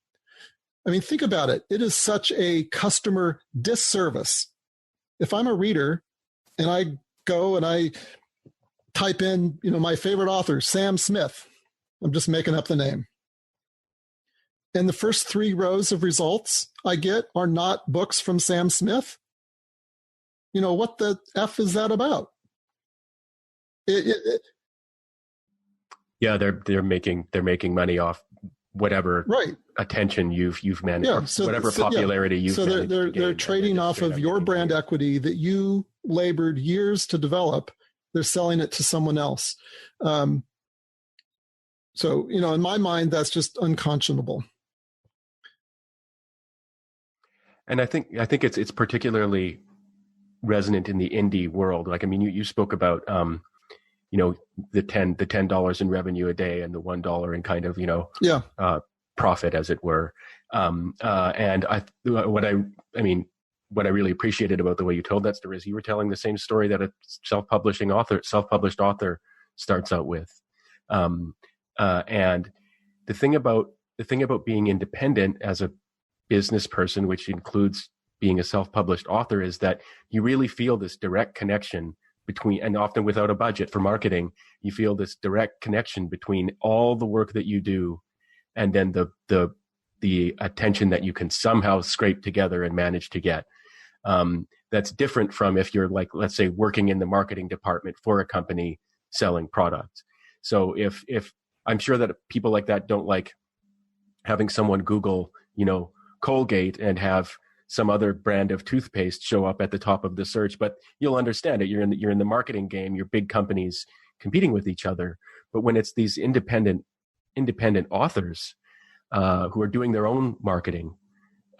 S2: I mean, think about it. It is such a customer disservice. If I'm a reader and I go and I type in, my favorite author, Sam Smith, I'm just making up the name. And the first 3 rows of results I get are not books from Sam Smith. What the F is that about?
S1: Yeah, they're making money off whatever
S2: right.
S1: attention you've managed,
S2: yeah, so,
S1: whatever popularity you've managed.
S2: So they're trading off of your brand equity that you labored years to develop. They're selling it to someone else. So in my mind, that's just unconscionable.
S1: And I think it's particularly resonant in the indie world. Like, I mean, you spoke about the $10 in revenue a day and the $1 in kind of profit, as it were. And what I really appreciated about the way you told that story is you were telling the same story that a self-published author starts out with. And the thing about being independent as a business person, which includes being a self-published author, is that you really feel this direct connection between, and often without a budget for marketing, you feel this direct connection between all the work that you do and then the attention that you can somehow scrape together and manage to get. That's different from if you're, like, let's say, working in the marketing department for a company selling products. So if I'm sure that people like that don't like having someone Google, Colgate and have some other brand of toothpaste show up at the top of the search, but you'll understand it. You're in the marketing game. You're big companies competing with each other. But when it's these independent authors who are doing their own marketing,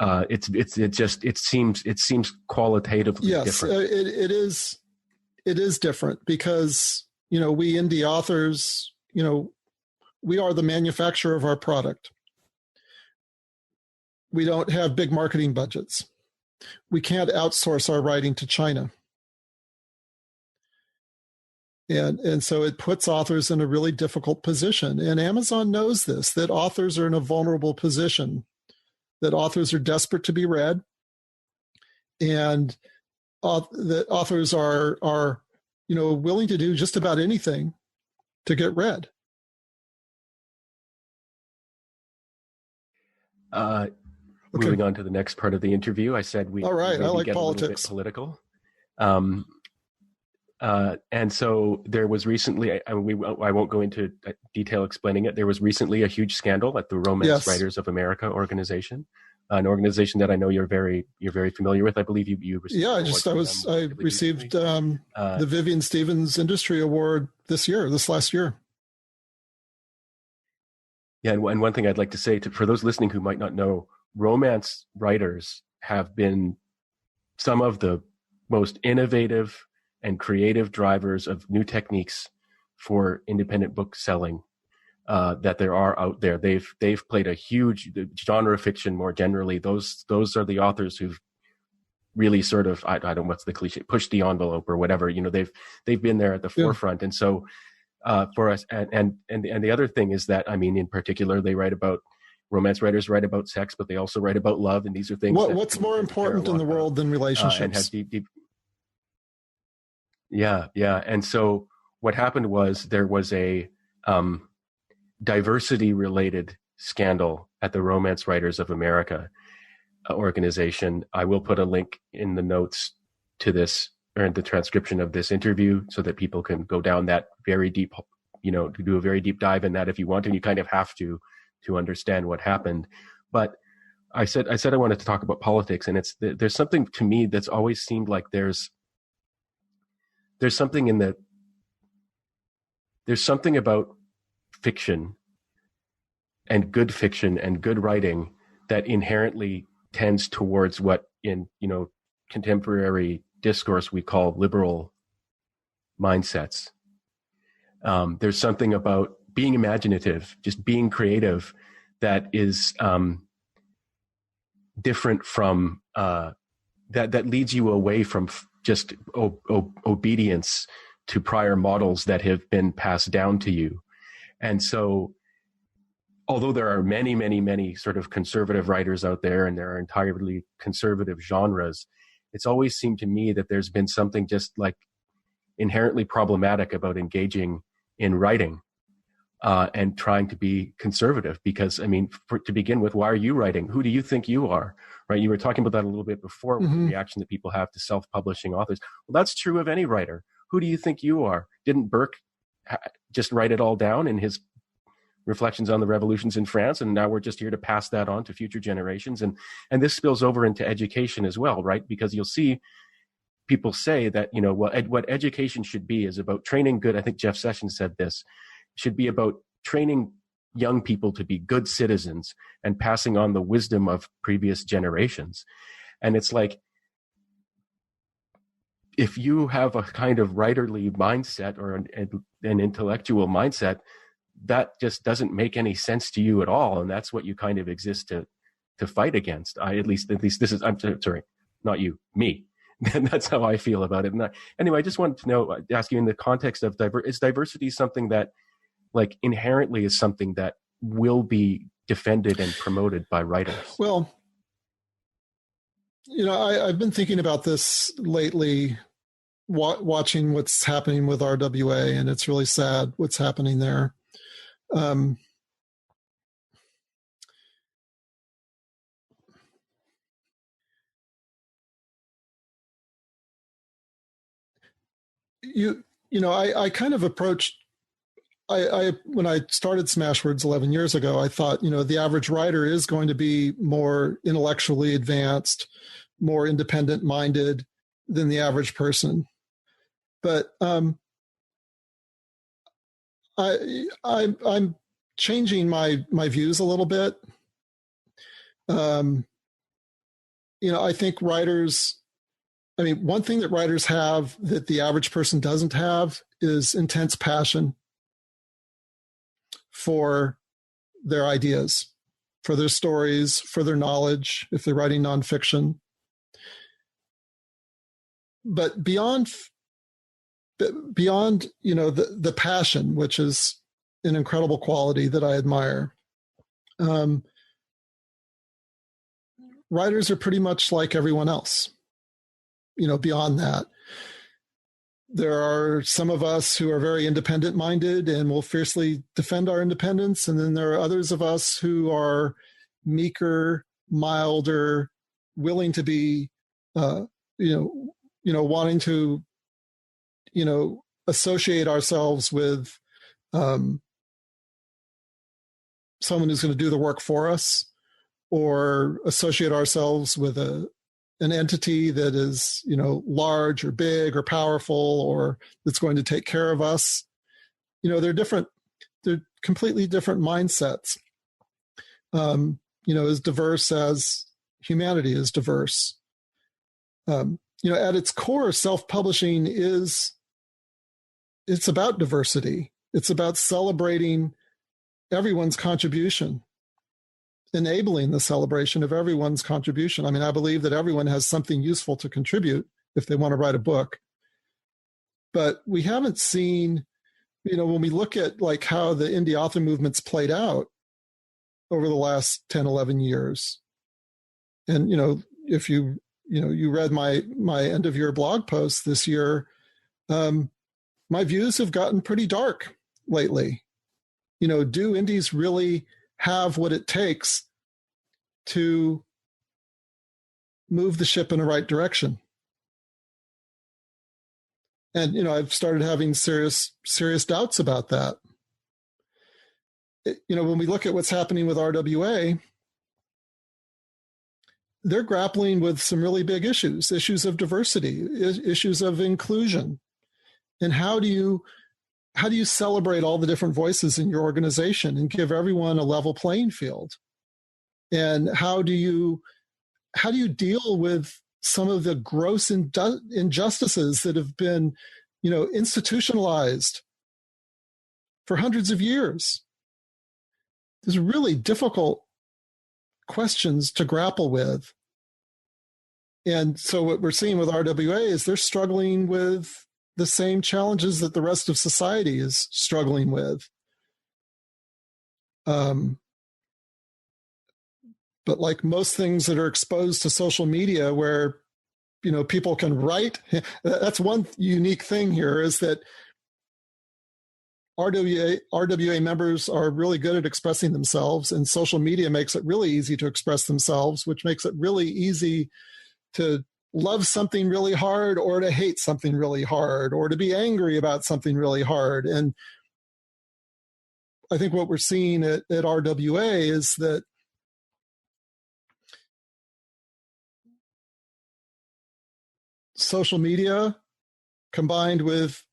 S1: it seems qualitatively different.
S2: Yes, it is different because we indie authors, we are the manufacturer of our product. We don't have big marketing budgets. We can't outsource our writing to China. And so it puts authors in a really difficult position. And Amazon knows this, that authors are in a vulnerable position, that authors are desperate to be read, and that authors are willing to do just about anything to get read.
S1: Moving on to the next part of the interview, I said we
S2: all right. I like
S1: get
S2: politics.
S1: A little bit political. And so there was recently, I won't go into detail explaining it. There was recently a huge scandal at the Romance Writers of America organization, an organization that I know you're very familiar with. I believe you received.
S2: Yeah, I received the Vivian Stevens Industry Award this last year.
S1: Yeah, and one thing I'd like to say for those listening who might not know, romance writers have been some of the most innovative and creative drivers of new techniques for independent book selling that there are out there. They've played a huge genre fiction more generally. Those are the authors who've really sort of, I don't know what's the cliche, pushed the envelope or whatever. They've been there at the forefront. And so for us, and the other thing is that, I mean, in particular, romance writers write about sex, but they also write about love, and these are things.
S2: What's more important in the world than relationships?
S1: And have deep. Yeah. And so what happened was there was a diversity-related scandal at the Romance Writers of America organization. I will put a link in the notes to this, or in the transcription of this interview, so that people can go down that very deep, to do a very deep dive in that if you want to. And you kind of have to understand what happened. But I said I wanted to talk about politics, and there's something to me that's always seemed like there's something there's something about fiction and good writing that inherently tends towards what in contemporary discourse we call liberal mindsets. There's something about being imaginative, just being creative, that is different from that leads you away from just obedience to prior models that have been passed down to you. And so, although there are many, many, many sort of conservative writers out there, and there are entirely conservative genres, it's always seemed to me that there's been something just like inherently problematic about engaging in writing and trying to be conservative. Because, I mean, to begin with, why are you writing? Who do you think you are? Right? You were talking about that a little bit before, with the reaction that people have to self-publishing authors. Well, that's true of any writer. Who do you think you are? Didn't Burke just write it all down in his Reflections on the Revolutions in France, and now we're just here to pass that on to future generations? And this spills over into education as well, right? Because you'll see people say that, what education should be is about training good. I think Jeff Sessions said this, should be about training young people to be good citizens and passing on the wisdom of previous generations. And it's like, if you have a kind of writerly mindset or an intellectual mindset, that just doesn't make any sense to you at all. And that's what you kind of exist to fight against. At least this is, I'm sorry, not you, me. And that's how I feel about it. And anyway, I just wanted to ask you, in the context of is diversity something that, like, inherently is something that will be defended and promoted by writers?
S2: Well, I've been thinking about this lately, watching what's happening with RWA, and it's really sad what's happening there. I kind of approached, when I started Smashwords 11 years ago, I thought, the average writer is going to be more intellectually advanced, more independent minded than the average person. But I'm changing my views a little bit. I think writers, one thing that writers have that the average person doesn't have is intense passion for their ideas, for their stories, for their knowledge, if they're writing nonfiction. But beyond the passion, which is an incredible quality that I admire, writers are pretty much like everyone else. Beyond that, there are some of us who are very independent minded and will fiercely defend our independence. And then there are others of us who are meeker, milder, willing to be, wanting to, associate ourselves with someone who's going to do the work for us, or associate ourselves with an entity that is, large or big or powerful, or that's going to take care of us. They're completely different mindsets. As diverse as humanity is diverse. At its core, self-publishing it's about diversity. It's about celebrating everyone's contribution, enabling the celebration of everyone's contribution. I believe that everyone has something useful to contribute if they want to write a book. But we haven't seen, when we look at like how the indie author movement's played out over the last 10, 11 years. And, if you read my end of year blog post this year, my views have gotten pretty dark lately. do indies really have what it takes to move the ship in the right direction? And, I've started having serious doubts about that. When we look at what's happening with RWA, they're grappling with some really big issues of diversity, issues of inclusion. And how do you celebrate all the different voices in your organization and give everyone a level playing field? And how do you deal with some of the gross injustices that have been, institutionalized for hundreds of years? There's really difficult questions to grapple with. And so what we're seeing with RWA is they're struggling with the same challenges that the rest of society is struggling with. But like most things that are exposed to social media where, people can write, that's one unique thing here, is that RWA members are really good at expressing themselves, and social media makes it really easy to express themselves, which makes it really easy to love something really hard or to hate something really hard or to be angry about something really hard. And I think what we're seeing at RWA is that social media combined with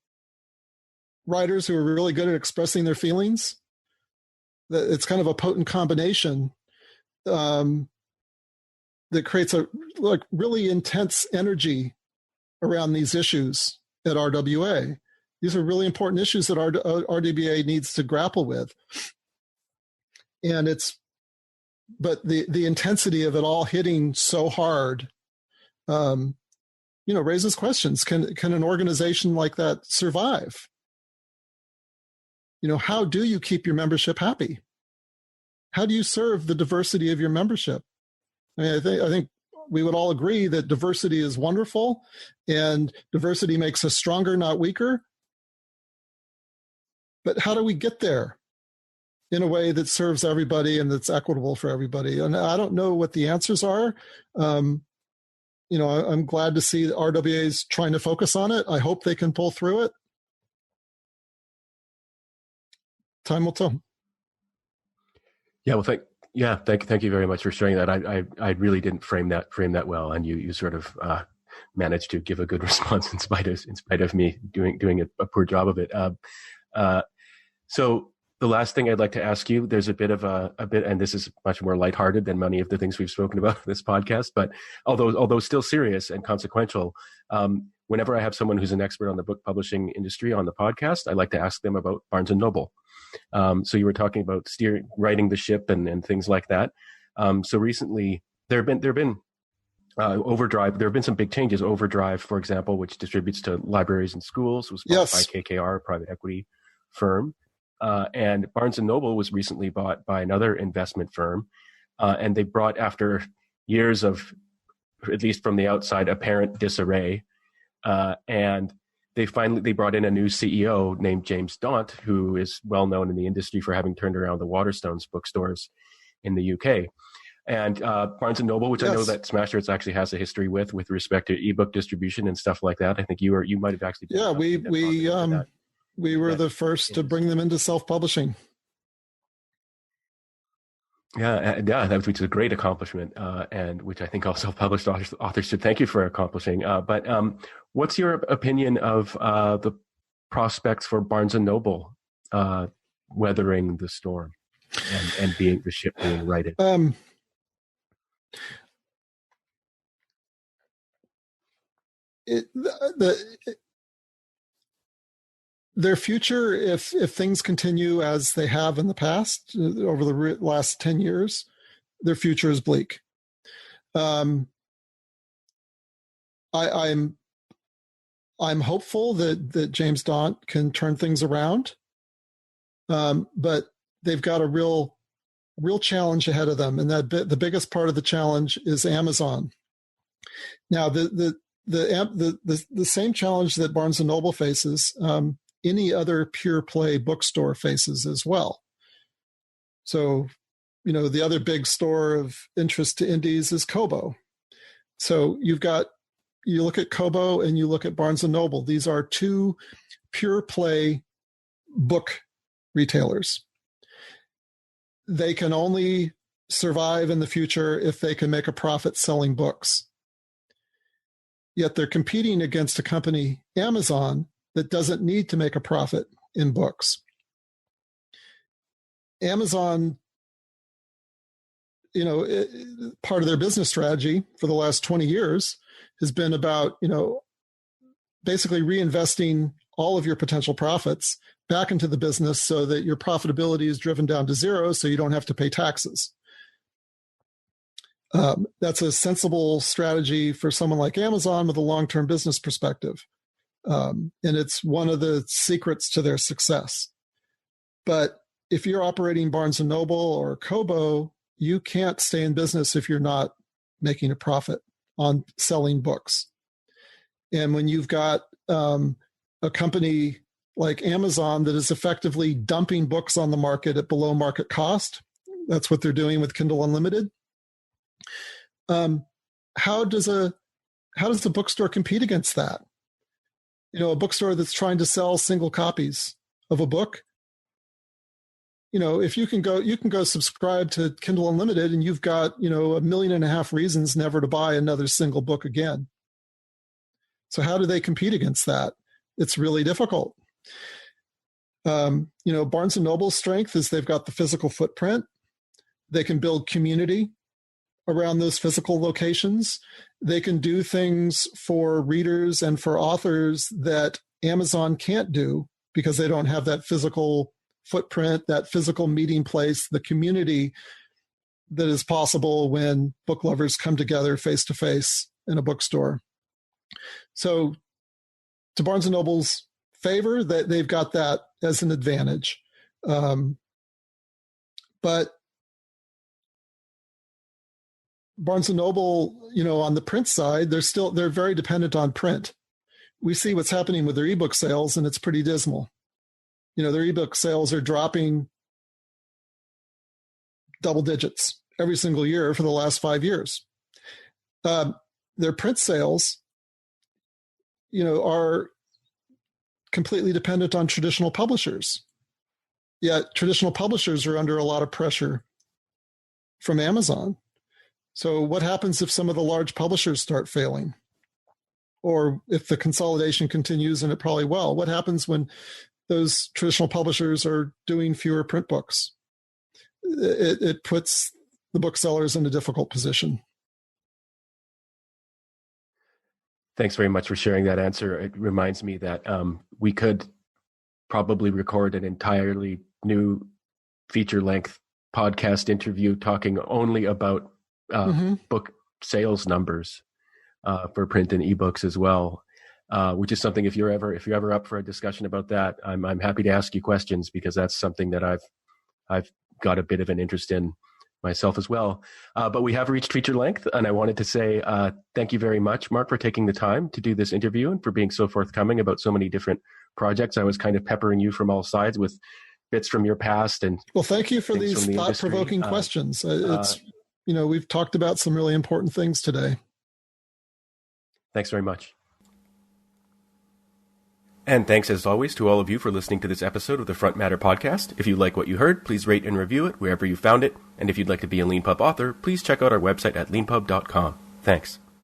S2: writers who are really good at expressing their feelings, that it's kind of a potent combination that creates a really intense energy around these issues at RWA. These are really important issues that RWA needs to grapple with. And but the intensity of it all hitting so hard, raises questions. Can an organization like that survive? How do you keep your membership happy? How do you serve the diversity of your membership? I mean, I think we would all agree that diversity is wonderful, and diversity makes us stronger, not weaker. But how do we get there in a way that serves everybody and that's equitable for everybody? And I don't know what the answers are. I'm glad to see that RWA is trying to focus on it. I hope they can pull through it. Time will tell.
S1: Yeah, well, thank you very much for sharing that. I really didn't frame that well, and you sort of managed to give a good response in spite of me doing a poor job of it. So the last thing I'd like to ask you, there's a bit, and this is much more lighthearted than many of the things we've spoken about in this podcast, but although still serious and consequential, whenever I have someone who's an expert on the book publishing industry on the podcast, I like to ask them about Barnes and Noble. So you were talking about righting the ship and things like that. So recently there have been Overdrive. There have been some big changes. Overdrive, for example, which distributes to libraries and schools, was bought by KKR, a private equity firm. And Barnes and Noble was recently bought by another investment firm. And they brought, after years of, at least from the outside, apparent disarray, and they brought in a new CEO named James Daunt, who is well known in the industry for having turned around the Waterstones bookstores in the UK. And Barnes and Noble, which I know that Smashwords actually has a history with respect to ebook distribution and stuff like that. I think you might have actually been
S2: we were the first to bring them into self-publishing.
S1: Which is a great accomplishment, and which I think all self-published authors should thank you for accomplishing. But what's your opinion of the prospects for Barnes and Noble weathering the storm and being the ship being righted?
S2: Their future, if things continue as they have in the past, over the last 10 years, their future is bleak. I'm hopeful that James Daunt can turn things around, but they've got a real challenge ahead of them, and the biggest part of the challenge is Amazon. Now, the same challenge that Barnes and Noble faces, any other pure play bookstore faces as well. So, the other big store of interest to indies is Kobo. So you look at Kobo and you look at Barnes & Noble. These are two pure play book retailers. They can only survive in the future if they can make a profit selling books. Yet they're competing against a company, Amazon, that doesn't need to make a profit in books. Amazon, part of their business strategy for the last 20 years has been about, basically reinvesting all of your potential profits back into the business so that your profitability is driven down to zero so you don't have to pay taxes. That's a sensible strategy for someone like Amazon with a long-term business perspective. And it's one of the secrets to their success. But if you're operating Barnes & Noble or Kobo, you can't stay in business if you're not making a profit on selling books. And when you've got a company like Amazon that is effectively dumping books on the market at below market cost, that's what they're doing with Kindle Unlimited. How does a bookstore compete against that? A bookstore that's trying to sell single copies of a book. If you can go subscribe to Kindle Unlimited and you've got, 1.5 million reasons never to buy another single book again. So how do they compete against that? It's really difficult. Barnes & Noble's strength is they've got the physical footprint. They can build community around those physical locations. They can do things for readers and for authors that Amazon can't do because they don't have that physical footprint, that physical meeting place, the community that is possible when book lovers come together face to face in a bookstore. So to Barnes & Noble's favor, that they've got that as an advantage. But Barnes & Noble, on the print side, they're very dependent on print. We see what's happening with their ebook sales, and it's pretty dismal. Their ebook sales are dropping double digits every single year for the last 5 years. Their print sales, are completely dependent on traditional publishers. Yet traditional publishers are under a lot of pressure from Amazon. So what happens if some of the large publishers start failing? Or if the consolidation continues, and it probably will, what happens when those traditional publishers are doing fewer print books? It puts the booksellers in a difficult position.
S1: Thanks very much for sharing that answer. It reminds me that we could probably record an entirely new feature-length podcast interview talking only about book sales numbers for print and ebooks as well, which is something if you're ever up for a discussion about that, I'm happy to ask you questions, because that's something that I've got a bit of an interest in myself as well. But we have reached feature length, and I wanted to say thank you very much, Mark, for taking the time to do this interview and for being so forthcoming about so many different projects. I was kind of peppering you from all sides with bits from your past. And
S2: well, thank you for these thought-provoking questions. It's we've talked about some really important things today.
S1: Thanks very much. And thanks, as always, to all of you for listening to this episode of the Front Matter Podcast. If you like what you heard, please rate and review it wherever you found it. And if you'd like to be a Lean Pub author, please check out our website at leanpub.com. Thanks.